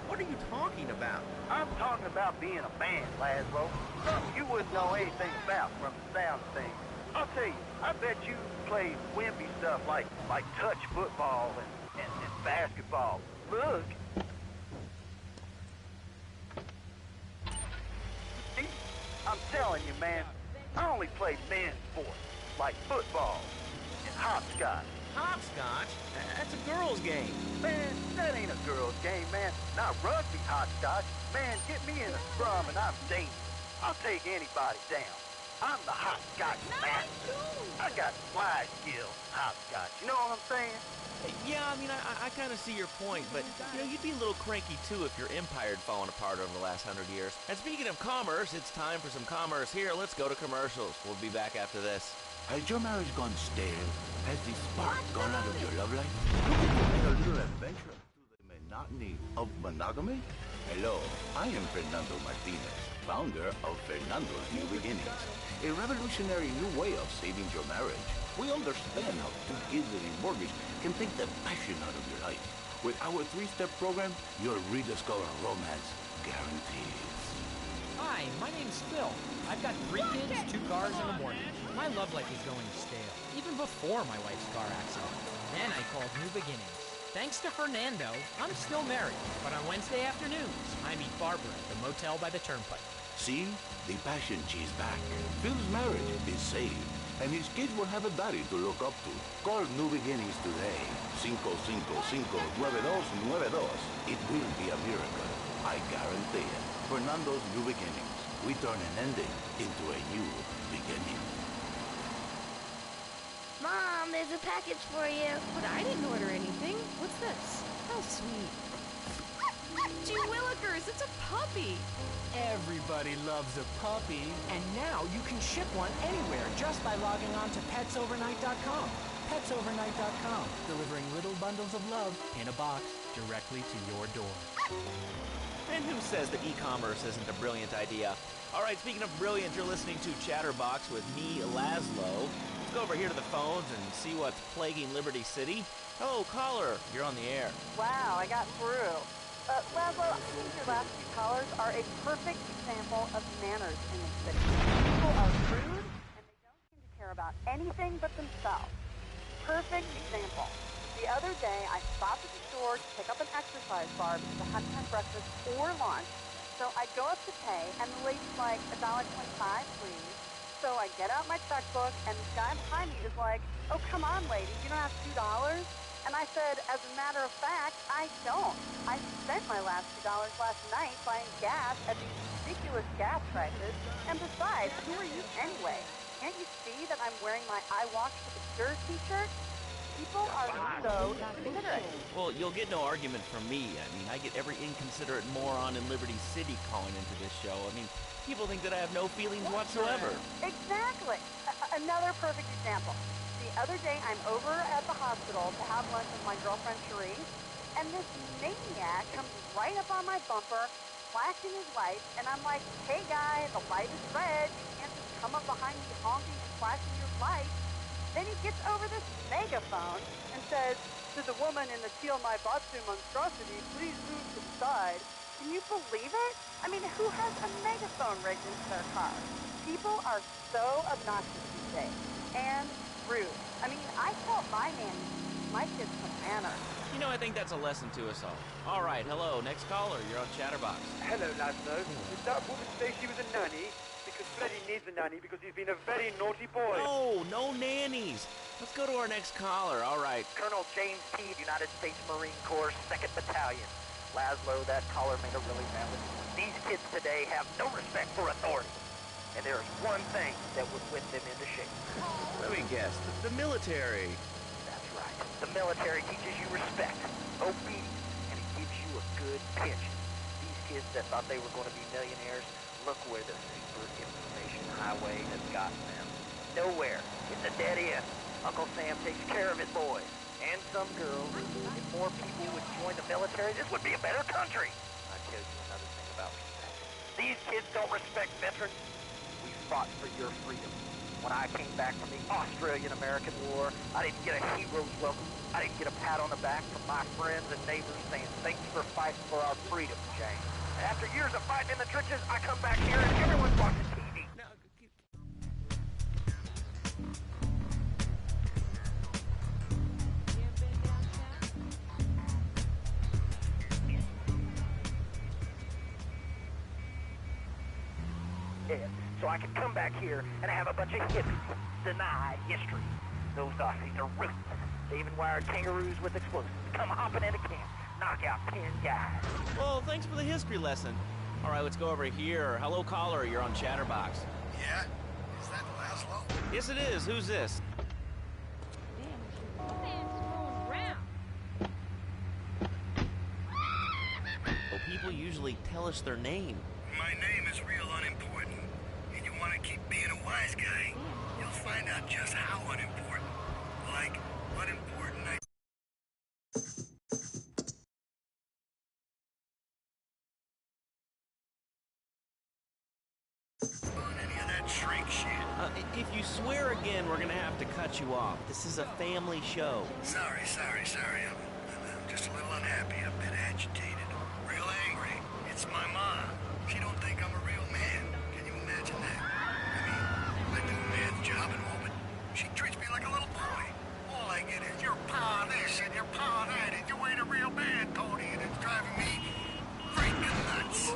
S2: What are you talking about?
S15: I'm talking about being a man, Laszlo. Something you wouldn't know anything about from the sound of things. I'll tell you, I bet you play wimpy stuff like touch football and basketball. Look. See, I'm telling you, man, I only play men's sports, like football and hopscotch.
S2: Hopscotch? That's a girl's game.
S15: Man, that ain't a girl's game, man. Not rugby hopscotch. Man, get me in a scrum and I'm dangerous. I'll take anybody down. I'm the hopscotch master. I got slide skills, hopscotch. You know what I'm saying?
S2: Yeah, I mean, I kind of see your point, but, you know, you'd be a little cranky, too, if your empire had fallen apart over the last 100 years. And speaking of commerce, it's time for some commerce here. Let's go to commercials. We'll be back after this.
S7: Has your marriage gone stale? Has the spark gone out of your love life? Looking to make a little adventure through the monotony of monogamy? Hello, I am Fernando Martinez, founder of Fernando's New Beginnings, a revolutionary new way of saving your marriage. We understand how 2 kids and a mortgage can take the passion out of your life. With our 3-step program, you'll rediscover romance guaranteed.
S6: Hi, my name's Phil. I've got 3 kids, 2 cars, and a mortgage. My love life is going stale, even before my wife's car accident. Then I called New Beginnings. Thanks to Fernando, I'm still married, but on Wednesday afternoons, I meet Barbara at the motel by the turnpike.
S7: See? The passion she's back. Phil's marriage is saved, and his kids will have a daddy to look up to. Call New Beginnings today. 555-9292. It will be a miracle. I guarantee it. Fernando's New Beginnings. We turn an ending into a new beginning.
S20: Mom, there's a package for you.
S5: But I didn't order anything. What's this? How sweet.
S17: Gee willikers, it's a puppy.
S12: Everybody loves a puppy. And now you can ship one anywhere just by logging on to petsovernight.com. Petsovernight.com, delivering little bundles of love in a box directly to your door.
S2: And who says that e-commerce isn't a brilliant idea? All right, speaking of brilliant, you're listening to Chatterbox with me, Laszlo. Let's go over here to the phones and see what's plaguing Liberty City. Hello, caller. You're on the air.
S9: Wow, I got through. Laszlo, I think your last few callers are a perfect example of manners in this city. People are rude, and they don't seem to care about anything but themselves. Perfect example. The other day, I stopped at the store to pick up an exercise bar because I hadn't had breakfast or lunch. So I go up to pay, and the lady's like, $1.25, please. So I get out my checkbook, and the guy behind me is like, oh, come on, lady, you don't have $2? And I said, as a matter of fact, I don't. I spent my last $2 last night buying gas at these ridiculous gas prices. And besides, who are you anyway? Can't you see that I'm wearing my I Walk to the Cure t-shirt? People are so inconsiderate.
S2: Well, you'll get no argument from me. I mean, I get every inconsiderate moron in Liberty City calling into this show. I mean, people think that I have no feelings whatsoever.
S9: Exactly. Another perfect example. The other day, I'm over at the hospital to have lunch with my girlfriend, Cherie, and this maniac comes right up on my bumper, flashing his lights, and I'm like, hey, guy, the light is red. You can't just come up behind me honking and flashing your lights. Then he gets over this megaphone and says, to the woman in the teal my Batsu monstrosity, please move to the side. Can you believe it? I mean, who has a megaphone rigged into their car? People are so obnoxious these days. And rude. I mean, I tell my nanny, my kids some manners.
S2: You know, I think that's a lesson to us all. All right, hello, next caller. You're on Chatterbox.
S4: Hello, Laszlo. Did that woman say she was a nanny? Because Freddie needs a nanny because he's been a very naughty boy.
S2: No nannies. Let's go to our next caller. All right.
S15: Colonel James P., United States Marine Corps, 2nd Battalion. Laszlo, that caller made a really valid point. These kids today have no respect for authority. And there is one thing that would whip them into shape.
S2: Let me guess. The military.
S15: That's right. The military teaches you respect, obedience, and it gives you a good pension. These kids that thought they were going to be millionaires, look where the super information highway has gotten them. Nowhere. It's a dead end. Uncle Sam takes care of his boys. And some girls. If more people would join the military, this would be a better country. I tell you another thing about respect. These kids don't respect veterans. We fought for your freedom. When I came back from the Australian-American War, I didn't get a hero's welcome. I didn't get a pat on the back from my friends and neighbors saying, thanks for fighting for our freedom, James. After years of fighting in the trenches, I come back here and everyone's watching TV. So I can come back here and have a bunch of hippies deny history. Those Aussies are ruthless. They even wired kangaroos with explosives. Come hopping into camp, knock out 10 guys.
S2: Well, thanks for the history lesson. All right, let's go over here. Hello, caller. You're on Chatterbox.
S11: Yeah? Is that Laszlo?
S2: Yes, it is. Who's this? Well, people usually tell us their name.
S11: My name is real unimportant. And you want to keep being a wise guy, you'll find out just how unimportant. Like, unimportant I... any of that shrink shit.
S2: If you swear again, we're gonna have to cut you off. This is a family show.
S11: Sorry. I'm just a little unhappy, a bit agitated, real angry. It's my mom. She don't think I'm a real man. Can you imagine that? I mean, I do a man's job and all, but she treats me like a little boy. All I get is your pa this and your pa that, and you ain't a real man, Tony, and it's driving me freaking nuts.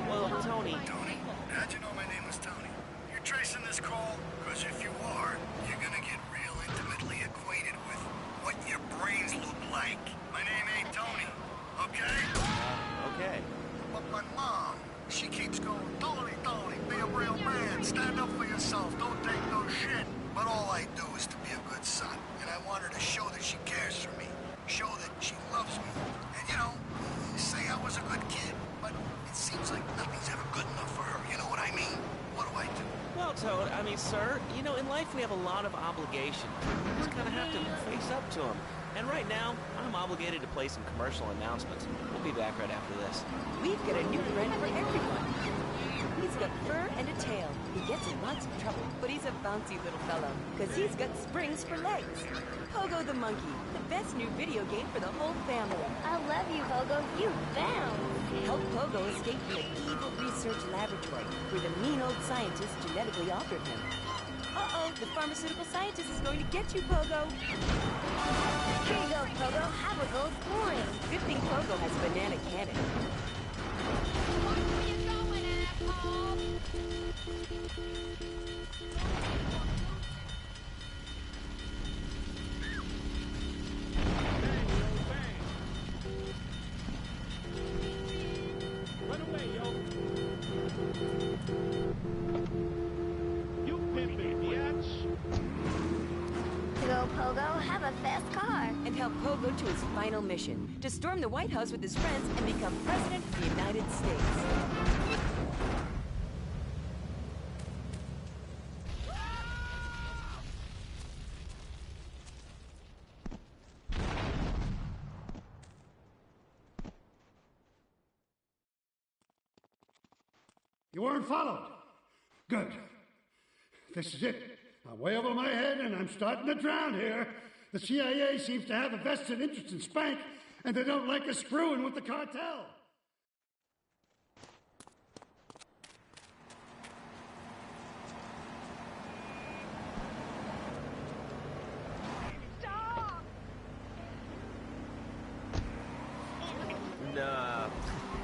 S2: Well, Tony.
S11: Tony? How'd you know my name was Tony? You're tracing this call? Because if you are, you're gonna get real intimately acquainted with what your brains look like. My name ain't Tony, okay?
S2: Okay.
S11: But my mom, she keeps going, Tony, be a real man. Stand up for yourself. Don't take no shit. But all I do is to be a good son. And I want her to show that she cares for me. show that she loves me. And, you know, say I was a good kid, but it seems like nothing's ever good enough for her. You know what I mean? What do I do?
S2: Well, Toad, I mean, sir, you know, in life we have a lot of obligation. You just kind of have to face up to them. And right now, I'm obligated to play some commercial announcements. We'll be back right after this.
S10: We've got a new friend for everyone. He's got fur and a tail. He gets in lots of trouble, but he's a bouncy little fellow, because he's got springs for legs. Pogo the Monkey, the best new video game for the whole family.
S20: I love you, Pogo. You bounce.
S10: Help Pogo escape from an evil research laboratory where the mean old scientist genetically altered him. Uh-oh, the pharmaceutical scientist is going to get you, Pogo.
S20: Here you go, Pogo. Have a gold coin.
S10: Good thing Pogo has a banana cannon.
S8: Run away, yo. You pimpin' biatch.
S20: Go, Pogo. Have a fast car.
S10: And help Pogo to his final mission, to storm the White House with his friends and become President of the United States.
S22: You weren't followed. Good. This is it. I'm way over my head and I'm starting to drown here. The CIA seems to have a vested interest in Spank, and they don't like us screwing with the cartel.
S2: Nah,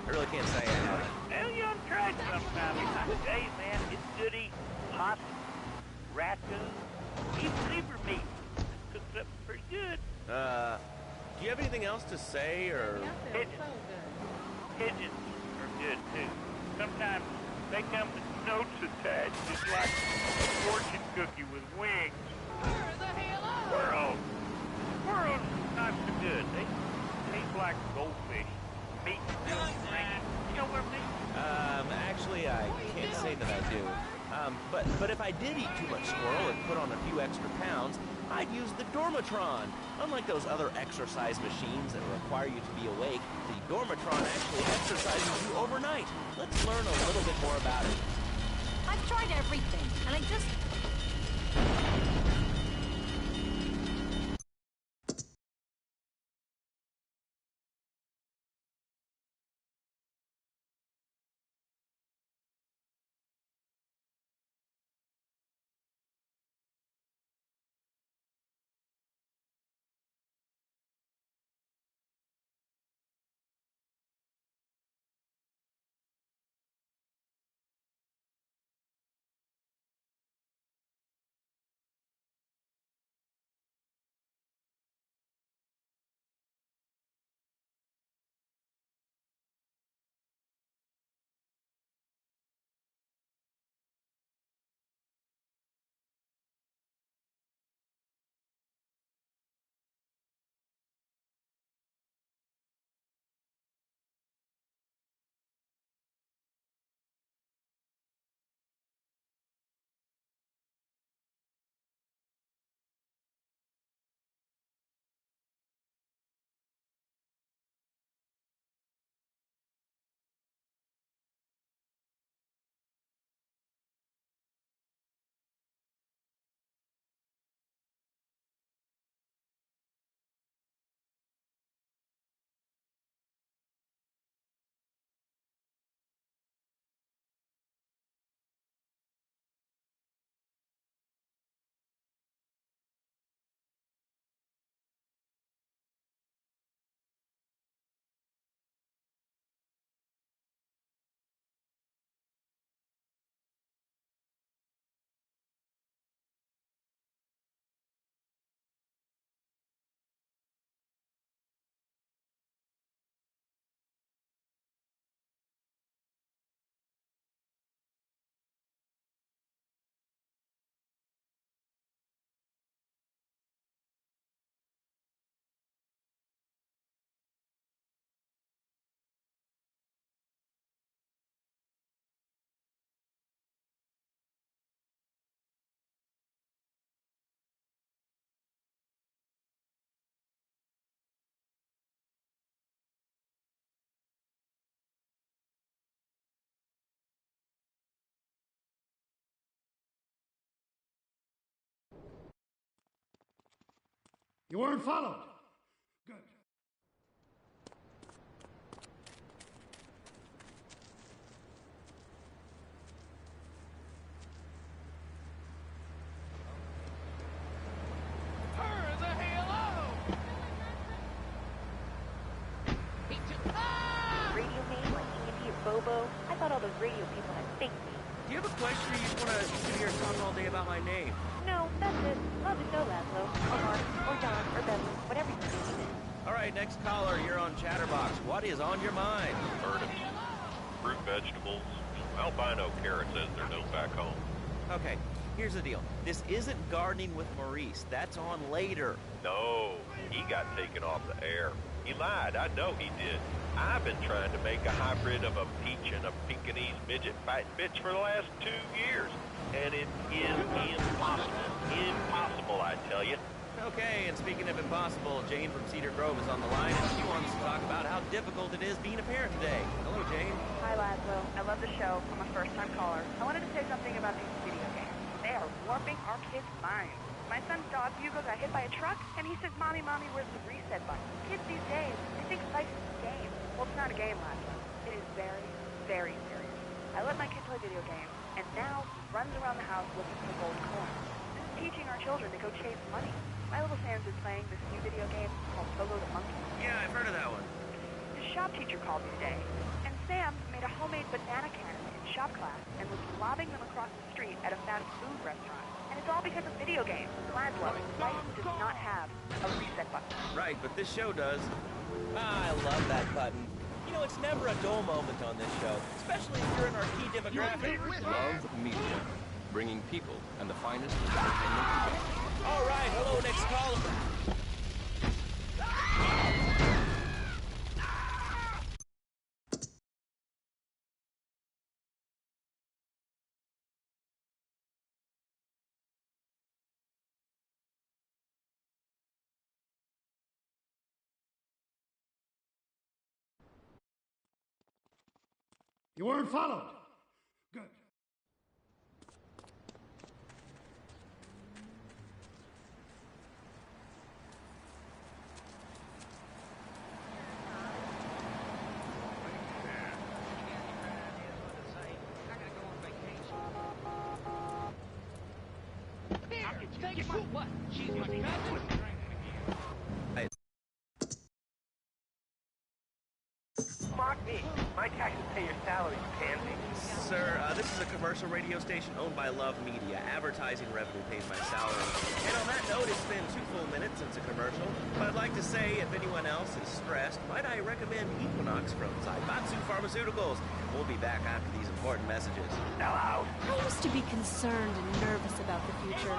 S2: I really can't say I have.
S15: Well, you ought to try it sometime. Hey, man, it's good eating. Possum, raccoon, even zebra meat. Cooked up pretty good.
S2: Do you have anything else to say, or?
S15: Pigeons. Pigeons are good, too. Sometimes they come with notes attached, just like a fortune cookie with wings. Squirrels. Squirrels not so good. They taste like goldfish. Meat and drink. You know what I mean?
S2: Actually, I can't say that I do. But if I did eat too much squirrel and put on a few extra pounds, I'd use the Dormatron. Unlike those other exercise machines that require you to be awake, the Dormatron actually exercises you overnight. Let's learn a little bit more about it.
S5: I've tried everything, and I just...
S22: You weren't followed. Good.
S9: Radio name like Andy or Bobo? I thought all those radio people had fake names.
S2: Do you have a question or you just want to sit here and talk all day about my name?
S9: No, that's it. Love the show, Laszlo. Or Mark, or Don, or Beverly, whatever your name is.
S2: All right, next caller, you're on Chatterbox. What is on your mind?
S13: Turnips, fruit, vegetables, albino carrots as they're known back home.
S2: Okay, here's the deal. This isn't Gardening with Maurice. That's on later.
S13: No, he got taken off the air. He lied. I know he did. I've been trying to make a hybrid of a peach and a Pekingese midget fighting bitch for the last 2 years. And it is impossible. Impossible, I tell you.
S2: Okay, and speaking of impossible, Jane from Cedar Grove is on the line, and she wants to talk about how difficult it is being a parent today. Hello, Jane.
S14: Hi, Laszlo. I love the show. I'm a first-time caller. I wanted to say something about these video games. They are warping our kids' minds. My son's dog, Hugo, got hit by a truck, and he says, Mommy, Mommy, where's the reset button? Kids these days, they think life is a game. Well, it's not a game, Laszlo. It is very, very serious. I let my kid play video games, and now he runs around the house looking for gold coins. This is teaching our children to go chase money. My little Sam's is playing this new video game called Pogo the Monkey.
S2: Yeah, I've heard of that one.
S14: His shop teacher called me today, and Sam made a homemade banana cannon in shop class and was lobbing them across the street at a fast food restaurant. And it's all because of video games. Laszlo, life does not have a reset button.
S2: Right, but this show does. Ah, I love that button. You know, it's never a dull moment on this show, especially if you're in our key demographic.
S1: Love Media, bringing people and the finest entertainment.
S2: All right, hello, next caller.
S22: You weren't followed. Good.
S8: What? She's my cousin?
S15: Mock me. My taxes pay your salary, you pansy.
S2: Sir, this is a commercial radio station owned by Love Media. Advertising revenue pays my salary. And on that note, it's been 2 full minutes since a commercial. But I'd like to say, if anyone else is stressed, might I recommend Equinox from TYPA Pharmaceuticals. We'll be back after these important messages.
S5: I used to be concerned and nervous about the future.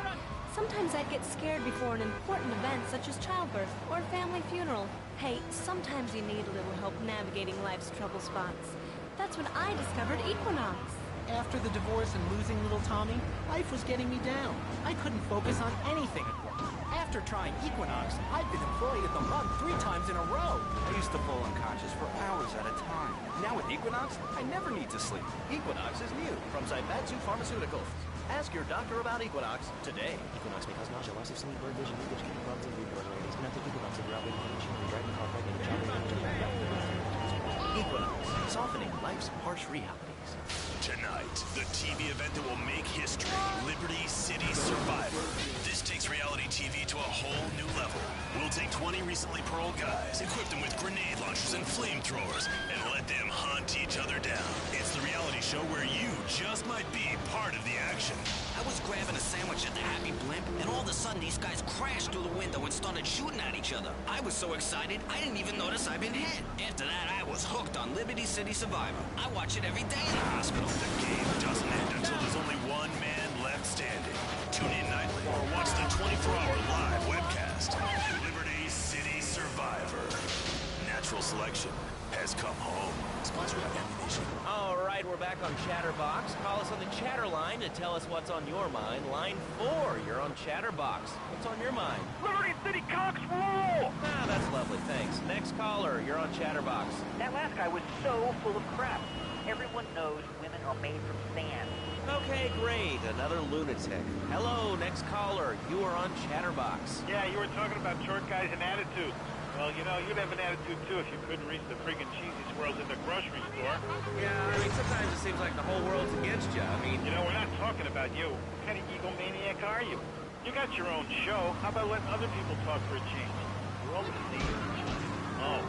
S5: Sometimes I'd get scared before an important event such as childbirth or a family funeral. Hey, sometimes you need a little help navigating life's trouble spots. That's when I discovered Equinox.
S12: After the divorce and losing little Tommy, life was getting me down. I couldn't focus on anything at work. After trying Equinox, I've been employee of the month 3 times in a row.
S23: I used to fall unconscious for hours at a time. Now with Equinox, I never need to sleep.
S24: Equinox is new from TYPA Pharmaceuticals. Ask your doctor about Equinox today. Equinox may cause nausea, loss of sleep, blurred vision, leakage, kidney problems, and breathing irregularities. Do not take Equinox if you're out waiting for machinery, driving a car, pregnant, Equinox, softening life's harsh realities.
S25: Tonight, the TV event that will make history, Liberty City Survivor. This takes reality TV to a whole new level. We'll take 20 recently paroled guys, equip them with grenade launchers and flamethrowers, and let them hunt each other down. It's the reality show where you just might be part of the action.
S26: I was grabbing a sandwich at the Happy Blimp, and all of a sudden these guys crashed through the window and started shooting at each other. I was so excited, I didn't even notice I'd been hit. After that, I was hooked on Liberty City Survivor. I watch it every day in the hospital.
S25: The game doesn't end until there's only one man left standing. Tune in nightly or watch the 24-hour live webcast. Liberty City Survivor. Natural selection has come home. Sponsored by Ammunition.
S2: All right, we're back on Chatterbox. Call us on the Chatter line to tell us what's on your mind. Line 4, you're on Chatterbox. What's on your mind?
S15: Liberty City Cox rule!
S2: Ah, that's lovely, thanks. Next caller, you're on Chatterbox.
S15: That last guy was so full of crap. Everyone knows women are made from sand.
S2: Okay, great. Another lunatic. Hello, next caller. You are on Chatterbox.
S4: Yeah, you were talking about short guys and attitudes. Well, you know, you'd have an attitude, too, if you couldn't reach the friggin' cheesy squirrels in the grocery store.
S2: Yeah, I mean, sometimes it seems like the whole world's against you. I mean...
S4: You know, we're not talking about you. What kind of egomaniac are you? You got your own show. How about letting other people talk for a change? We're all the same. Oh,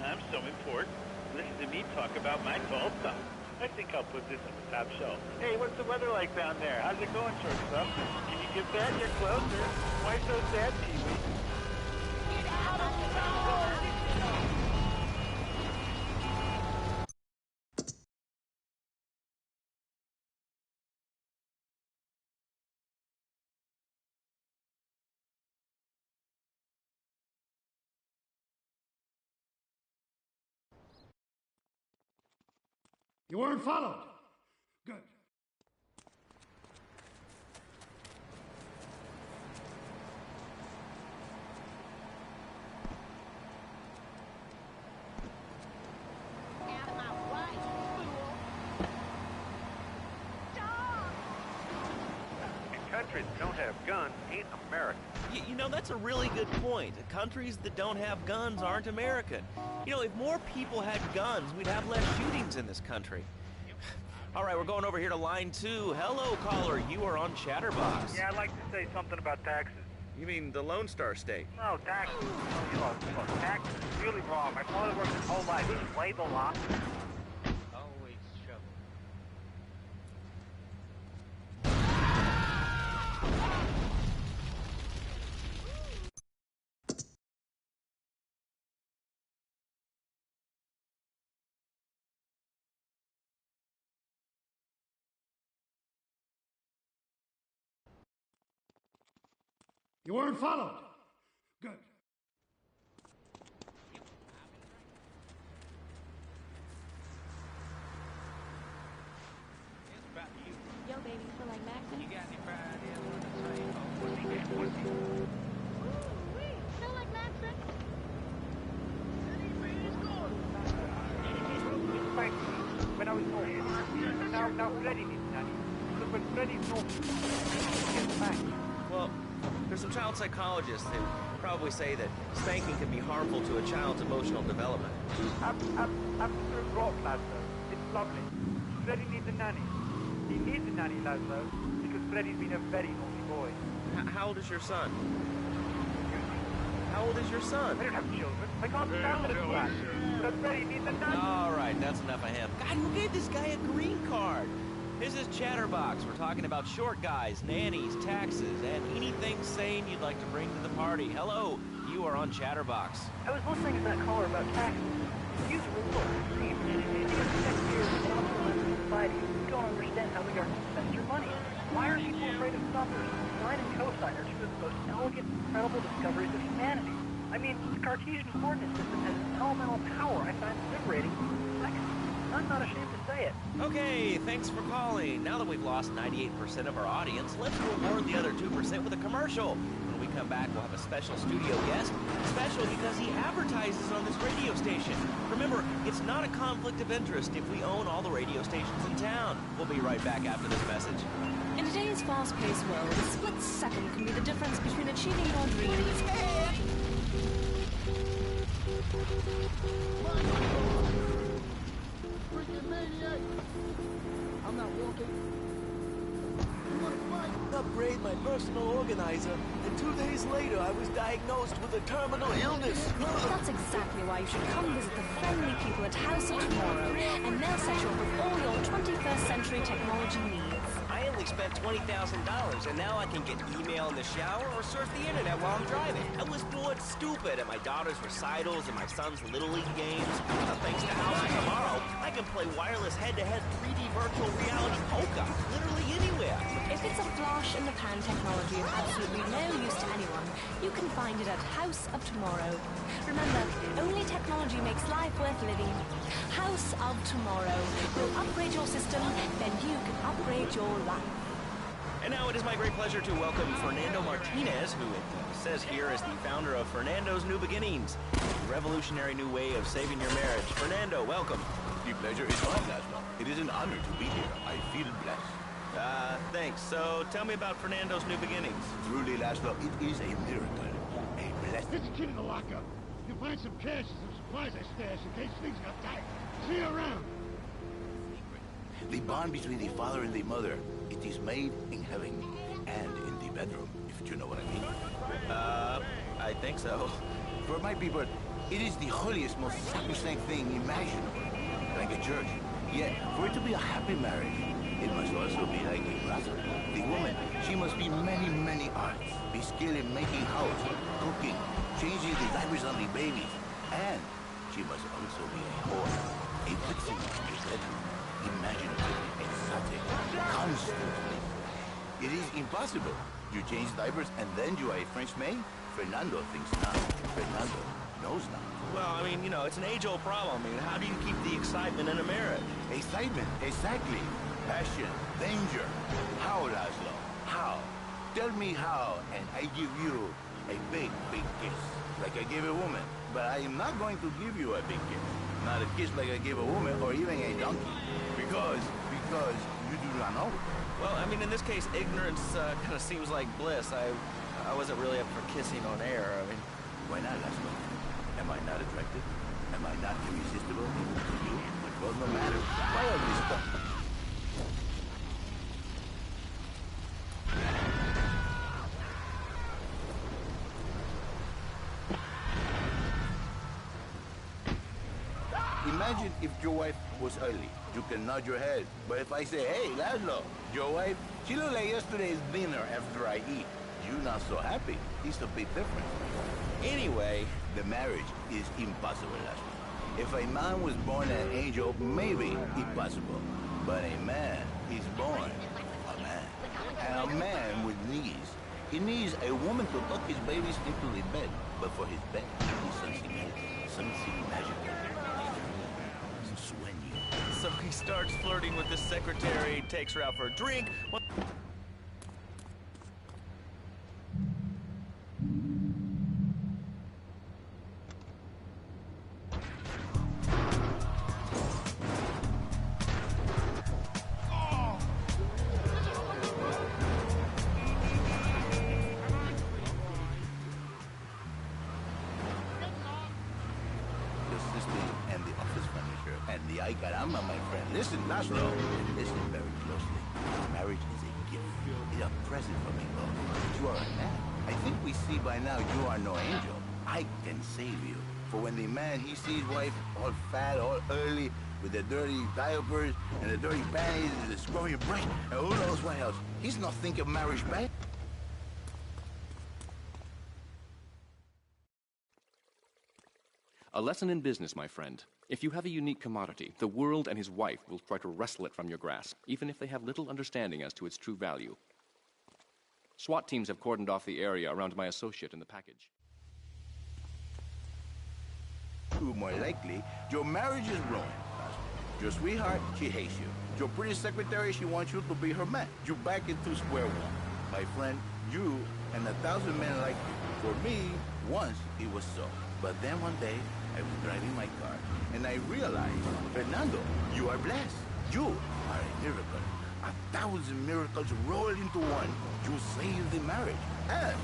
S4: I'm so important. Listen to me talk about my tall stuff. I think I'll put this on the top shelf. Hey, what's the weather like down there? How's it going, shortstop? Can you get that? You're closer. Why so sad, Pee-wee?
S22: You weren't followed. Good.
S4: Countries that don't have guns ain't American.
S2: You know, that's a really good point. Countries that don't have guns aren't American. You know, if more people had guns, we'd have less shootings in this country. All right, we're going over here to line 2. Hello, caller. You are on Chatterbox.
S4: Yeah, I'd like to say something about taxes.
S2: You mean the Lone Star State?
S4: No, taxes. Oh, taxes is really wrong. My father worked his whole life. He's labor law.
S8: Always trouble.
S22: You weren't followed. Good.
S5: Yo, baby, feel like Magnum?
S8: You got any idea what to say?
S5: Feel like Magnum?
S4: When I was naughty. Now Freddy needs nanny. Because when Freddy's naughty, he gets spanked.
S2: Well, there's some child psychologists who probably say that spanking can be harmful to a child's emotional development.
S4: Absolute rot, Lazlo. It's lovely. Freddy needs a nanny. He needs a nanny, Lazlo, because Freddy's been a very naughty boy.
S2: How old is your son? How old is your son?
S4: I don't have children. I can't stand it in class. But Freddy needs a nanny.
S2: All right, that's enough of him. God, who gave this guy a green card? This is Chatterbox. We're talking about short guys, nannies, taxes, and anything sane you'd like to bring to the party. Hello, you are on Chatterbox.
S15: I was listening to that caller about taxes. Use a rule of extreme. Because taxpayers and also members of society who don't understand how the government spends your money. Why are people afraid of numbers? Sine and cosine are two of the most elegant, incredible discoveries of humanity. I mean, the Cartesian coordinate system has an elemental power I find liberating and sexy. I'm not ashamed to say it.
S2: Okay, thanks for calling. Now that we've lost 98% of our audience, let's reward the other 2% with a commercial. When we come back, we'll have a special studio guest. Special because he advertises on this radio station. Remember, it's not a conflict of interest if we own all the radio stations in town. We'll be right back after this message.
S5: In today's fast-paced world, a split second can be the difference between achieving your dreams.
S8: Freaking maniac! I'm not walking. You wanna fight?
S3: Upgrade my personal organizer, and 2 days later I was diagnosed with a terminal illness.
S5: That's exactly why you should come visit the friendly people at House of Tomorrow, and they'll set you up with all your 21st century technology needs.
S6: I only spent $20,000, and now I can get email in the shower or surf the internet while I'm driving. I was bored stupid at my daughter's recitals and my son's Little League games. But thanks to House of Tomorrow, I can play wireless head-to-head 3D virtual reality poker literally anywhere.
S5: If it's a flash-in-the-pan technology of absolutely no use to anyone, you can find it at House of Tomorrow. Remember, only technology makes life worth living. House of Tomorrow will upgrade your system, then you can upgrade your life.
S2: And now it is my great pleasure to welcome Fernando Martinez, who it says here is the founder of Fernando's New Beginnings, a revolutionary new way of saving your marriage. Fernando, welcome.
S7: The pleasure is mine, Laszlo. It is an honor to be here. I feel blessed.
S2: Thanks. So, tell me about Fernando's new beginnings.
S7: Truly, Laszlo, it is a miracle. A blessing.
S22: There's a kid in the lockup. You'll find some cash and some supplies I stashed in case things got tight. See you around.
S7: The bond between the father and the mother, it is made in heaven and in the bedroom, if you know what I mean.
S2: I think so.
S7: For my people, it is the holiest, most sacrosanct thing imaginable, like a church. Yet, for it to be a happy marriage, it must also be like a brother. The woman, she must be many, many arts. Be skilled in making house, cooking, changing the diapers on the babies. And she must also be a whore, a vixen in the bedroom, imaginative, exotic, constantly. It is impossible. You change diapers and then you are a French maid? Fernando thinks not. Fernando knows not.
S2: Well, I mean, you know, it's an age-old problem. I mean, how do you keep the excitement in a marriage?
S7: Excitement, exactly. Passion, danger. How, Laszlo? How? Tell me how, and I give you a big, big kiss, like I give a woman. But I am not going to give you a big kiss. Not a kiss like I give a woman or even a donkey. Because you do not know.
S2: Well, I mean, in this case, ignorance kind of seems like bliss. I wasn't really up for kissing on air. I mean,
S7: why not, Laszlo? Am I not attractive? Am I not irresistible to you? Well, no matter. Why are we stuck? Imagine if your wife was ugly. You can nod your head. But if I say, hey, Laszlo, your wife, she looked like yesterday's dinner after I eat. You're not so happy. It's a big difference.
S2: Anyway,
S7: the marriage is impossible, Laszlo. If a man was born an angel, maybe impossible. But a man is born a man. And a man with needs. He needs a woman to tuck his babies into the bed. But for his bed, he needs something magical.
S2: So he starts flirting with his secretary, takes her out for a drink.
S7: Caramba, my friend. Listen, Laszlo. Listen very closely. Marriage is a gift. It's a present from me, Lord. You are a man. I think we see by now you are no angel. I can save you. For when the man, he sees wife all fat, all early, with the dirty diapers and the dirty panties and the scrubby brush, and who knows what else. He's not thinking marriage bad.
S1: A lesson in business, my friend. If you have a unique commodity, the world and his wife will try to wrestle it from your grasp, even if they have little understanding as to its true value. SWAT teams have cordoned off the area around my associate in the package.
S7: More likely, your marriage is ruined. Your sweetheart, she hates you. Your pretty secretary, she wants you to be her man. You back into square one. My friend, you and 1,000 men like you. For me, once it was so. But then one day, I was driving my car, and I realized, Fernando, you are blessed. You are a miracle. 1,000 miracles roll into one. You save the marriage, and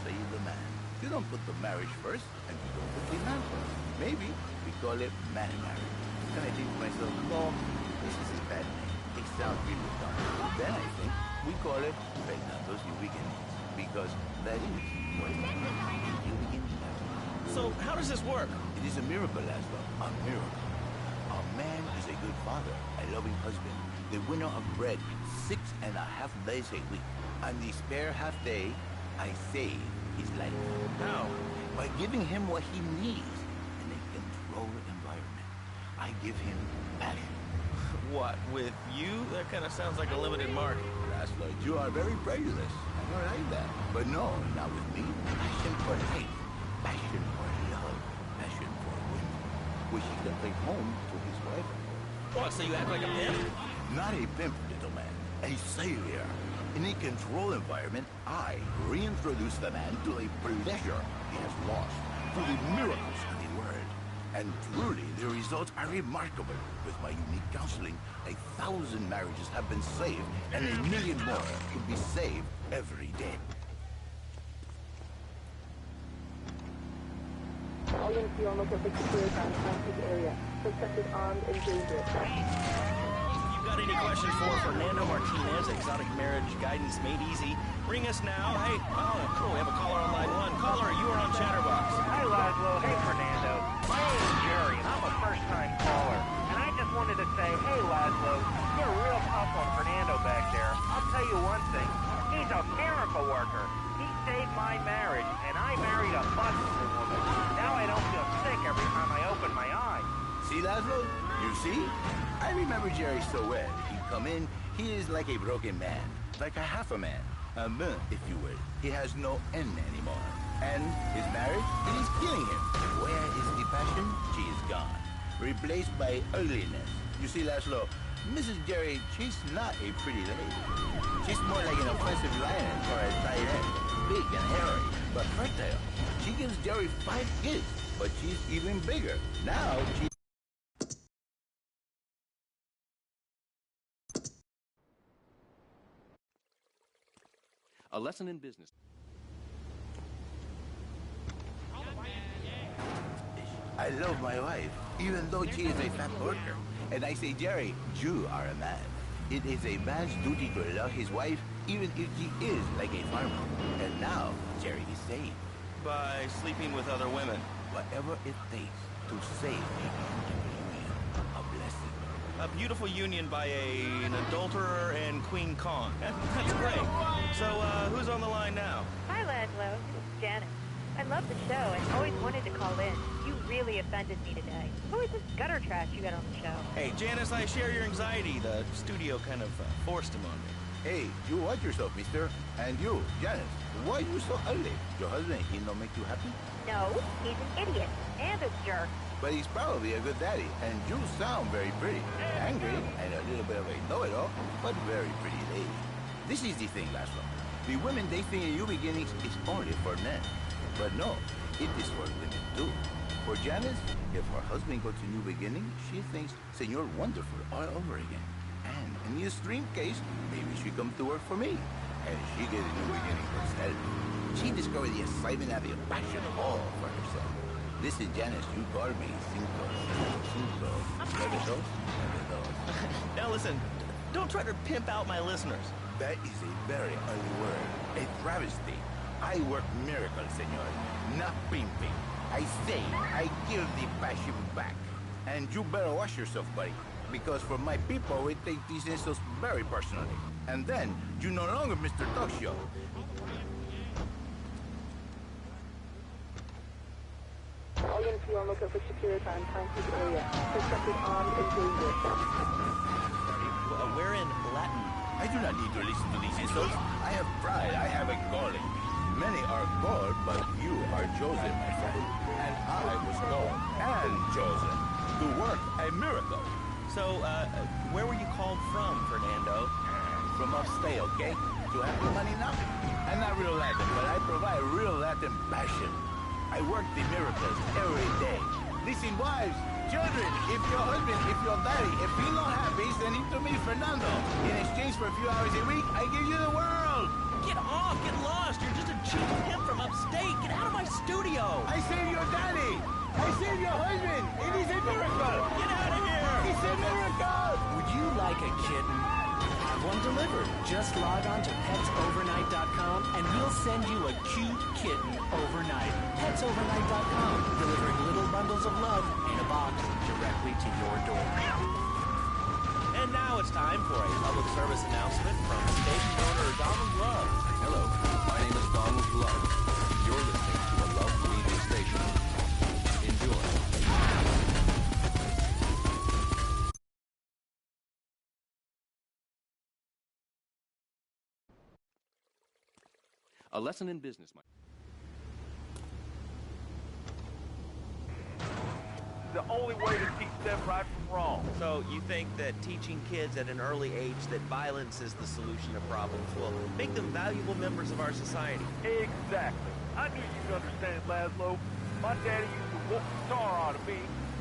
S7: save the man. You don't put the marriage first, and you don't put the man first. Maybe we call it man marriage. Then I think to myself, no, this is a bad name. It sounds really dumb. Then I think we call it Fernando's New Beginnings, because that is what it is. New beginnings.
S2: So, how does this work?
S7: It is a miracle, Laszlo. A miracle. A man is a good father, a loving husband, the winner of bread 6.5 days a week. On the spare half day, I save his life.
S2: How?
S7: By giving him what he needs in a controlled environment. I give him passion.
S2: What, with you? That kind of sounds like a limited market.
S7: Laszlo, you are very prejudiced. I don't like that. But no, not with me. Passion for life. Passion for love, passion for women, which he can take home to his wife.
S2: What, so you act like a pimp?
S7: Not a pimp, little man. A savior. In a controlled environment, I reintroduce the man to the pleasure he has lost, to the miracles of the world. And truly, the results are remarkable. With my unique counseling, 1,000 marriages have been saved, and 1 million more could be saved every day.
S14: All units be on lookout for security on the area. Suspect is armed and dangerous.
S2: You've got any questions for Fernando Martinez, Exotic Marriage Guidance Made Easy? Ring us now. Hey, oh, cool, we have a caller on line 1. Caller, you are on Chatterbox.
S4: Hi, Laszlo. Hey, Fernando. My name's Jerry, and I'm a first-time caller. And I just wanted to say, hey, Laszlo, you're real tough on Fernando back there. I'll tell you one thing. He's a miracle worker. He saved my marriage, and I married a busted woman. Now I don't feel sick every time I open my eyes.
S7: See, Laszlo? You see? I remember Jerry so well. He'd come in, he is like a broken man, like a half a man. A man, if you will. He has no end anymore. And his marriage, it is killing him. Where is the passion? She is gone. Replaced by ugliness. You see, Laszlo, Mrs. Jerry, she's not a pretty lady. She's more like an offensive lion or a tight end. Big and hairy, but fertile. She gives Jerry 5 kids, but she's even bigger. Now, she...
S1: A lesson in business.
S7: I love my wife, even though she is a fat worker. And I say, Jerry, you are a man. It is a man's duty to love his wife, even if she is like a farmer. And now, Jerry is saved.
S2: By sleeping with other women.
S7: Whatever it takes to save a blessing.
S2: A beautiful union by an adulterer and Queen Kong. That's great. So, who's on the line now?
S9: Hi, Laszlo. This is Janet. I love the show and always wanted to call in. You really offended me today. Who is this gutter trash you got on the show?
S2: Hey, Janice, I share your anxiety. The studio kind of forced him on me.
S7: Hey, you watch yourself, mister. And you, Janice, why are you so ugly? Your husband, he don't make you happy?
S9: No, he's an idiot and a jerk.
S7: But he's probably a good daddy, and you sound very pretty. Angry, and a little bit of a know-it-all, but very pretty lady. This is the thing, Laszlo. The women they think in new beginnings is only for men. But no, it is for women too. For Janice, if her husband goes to new beginning, she thinks Senor Wonderful all over again. And in the extreme case, maybe she come to work for me. And she get a new beginning herself. She discovered the excitement and the passion all for herself. This is Janice, you call me Cinco.
S2: Now listen, don't try to pimp out my listeners.
S7: That is a very ugly word. A travesty. I work miracles, senor. Not pimping. I say, I give the passion back. And you better watch yourself, buddy. Because for my people, we take these insults very personally. And then, you no longer Mr. Talk Show.
S14: All units be on lookout for security on Concrete area. Suspect is armed and dangerous.
S2: We're in Latin.
S7: I do not need to listen to these insults. I have pride. I have a calling. Many are called, but you are chosen, my friend. And I was called and chosen to work a miracle.
S2: So, where were you called from, Fernando?
S7: From upstate, okay? To have the money now? I'm not real Latin, but I provide real Latin passion. I work the miracles every day. Listen, wives, children, if your husband, if your daddy, if he's not happy, send him to me, Fernando. In exchange for a few hours a week, I give you the world.
S2: Get off, get lost. You're just a cheap pimp from upstate. Get out of my studio.
S7: I saved your daddy. I saved your husband. It is a miracle.
S2: Get out of here.
S7: It's a miracle.
S12: Would you like a kitten? Have one delivered. Just log on to petsovernight.com and we'll send you a cute kitten overnight. Petsovernight.com, delivering little bundles of love in a box directly to your door.
S2: And now it's time for a public service announcement from station owner Donald Love.
S1: Hello, my name is Donald Love. You're listening to a Love Radio station. Enjoy. A lesson in business, my...
S4: The only way to teach them right from wrong.
S2: So you think that teaching kids at an early age that violence is the solution to problems will make them valuable members of our society?
S4: Exactly. I knew you'd understand, Laszlo. My daddy used to whoop the tar out of me,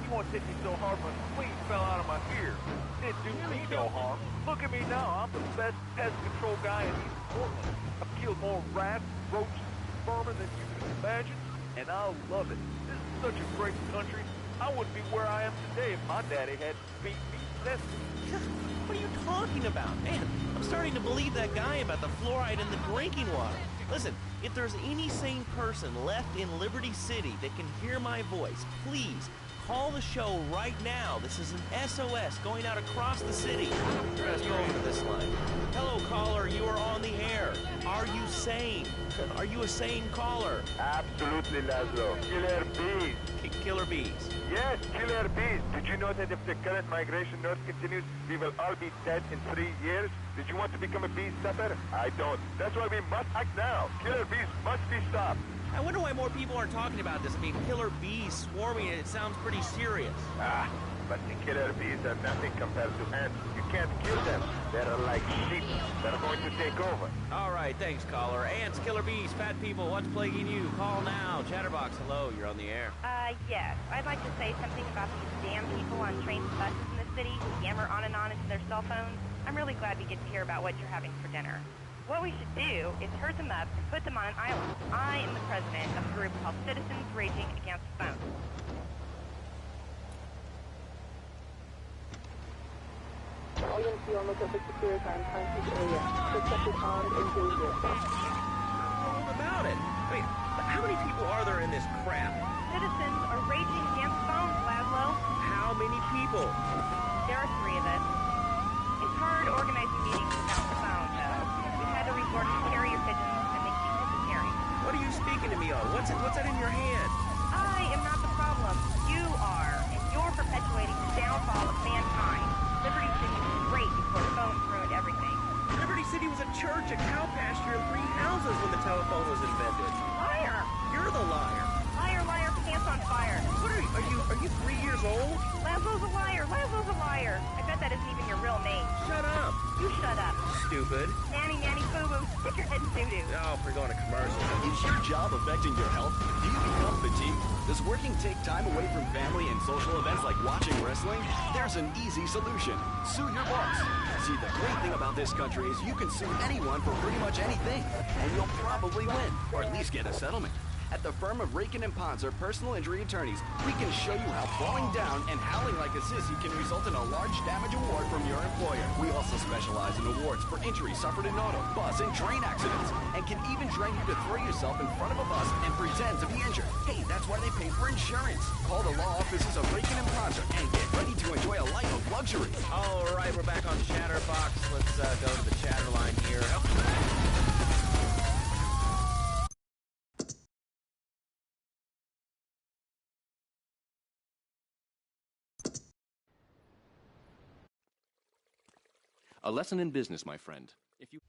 S4: You won't take me so hard when a clean fell out of my ear. Didn't do me no harm. Look at me now. I'm the best pest control guy in East Portland. I've killed more rats, roaches, vermin than you can imagine, and I love it. This is such a great country. I wouldn't be where I am today if my daddy hadn't beat me senseless.
S2: What are you talking about? Man, I'm starting to believe that guy about the fluoride in the drinking water. Listen, if there's any sane person left in Liberty City that can hear my voice, please call the show right now. This is an SOS going out across the city. Let's go over this line. Hello, caller. You are on the air. Are you sane? Are you a sane caller?
S4: Absolutely, Laszlo. Killer bees.
S2: Killer bees.
S4: Yes, killer bees. Did you know that if the current migration north continues, we will all be dead in 3 years? Did you want to become a bee stopper? I don't. That's why we must act now. Killer bees must be stopped.
S2: I wonder why more people aren't talking about this. I mean, killer bees swarming, it sounds pretty serious.
S4: But the killer bees are nothing compared to ants. You can't kill them. They're like sheep. They're going to take over.
S2: All right, thanks, caller. Ants, killer bees, fat people, what's plaguing you? Call now. Chatterbox, hello, you're on the air.
S14: Yes. I'd like to say something about these damn people on trains and buses in the city who yammer on and on into their cell phones. I'm really glad we get to hear about what you're having for dinner. What we should do is herd them up and put them on an island. I am the president of a group called Citizens Raging Against the Phone.
S11: IMC on look at the security and transit area. Suspected armed and dangerous.
S2: All about it. I mean, how many people are there in this crap?
S14: Citizens are raging against phones, Laszlo.
S2: How many people?
S14: There are 3 of us. It's hard organizing meetings without the phone, though. We've had to resort to carrier pigeons, and they keep disappearing.
S2: What are you speaking to me on? What's that in your hand?
S14: I am not the problem. You are, and you're perpetuating the downfall of mankind. Liberty City was great before phones ruined everything.
S2: Liberty City was a church, a cow pasture, and 3 houses when the telephone was invented.
S14: Liar!
S2: You're the liar.
S14: Liar, liar, pants on fire.
S2: What are you 3 years old?
S14: Laszlo's a liar. Laszlo's a liar. I bet that isn't even your real name.
S2: Shut up.
S14: You shut up.
S2: Stupid.
S14: Nanny, nanny, boo-boo. Stick your head in doo-doo.
S2: Oh, we're going to commercial.
S16: Is your job affecting your health? Do you become fatigued? Does working take time away from family and social events like watching wrestling? There's an easy solution. Sue your boss. See, the great thing about this country is you can sue anyone for pretty much anything, and you'll probably win, or at least get a settlement. At the firm of Rakin & Ponzer Personal Injury Attorneys, we can show you how falling down and howling like a sissy can result in a large damage award from your employer. We also specialize in awards for injuries suffered in auto, bus, and train accidents, and can even train you to throw yourself in front of a bus and pretend to be injured. Hey, that's why they pay for insurance. Call the law offices of Rakin & Ponzer and get ready to enjoy a life of luxury.
S2: All right, we're back on Chatterbox. Let's go to the chatter line here.
S1: A lesson in business, my friend. If you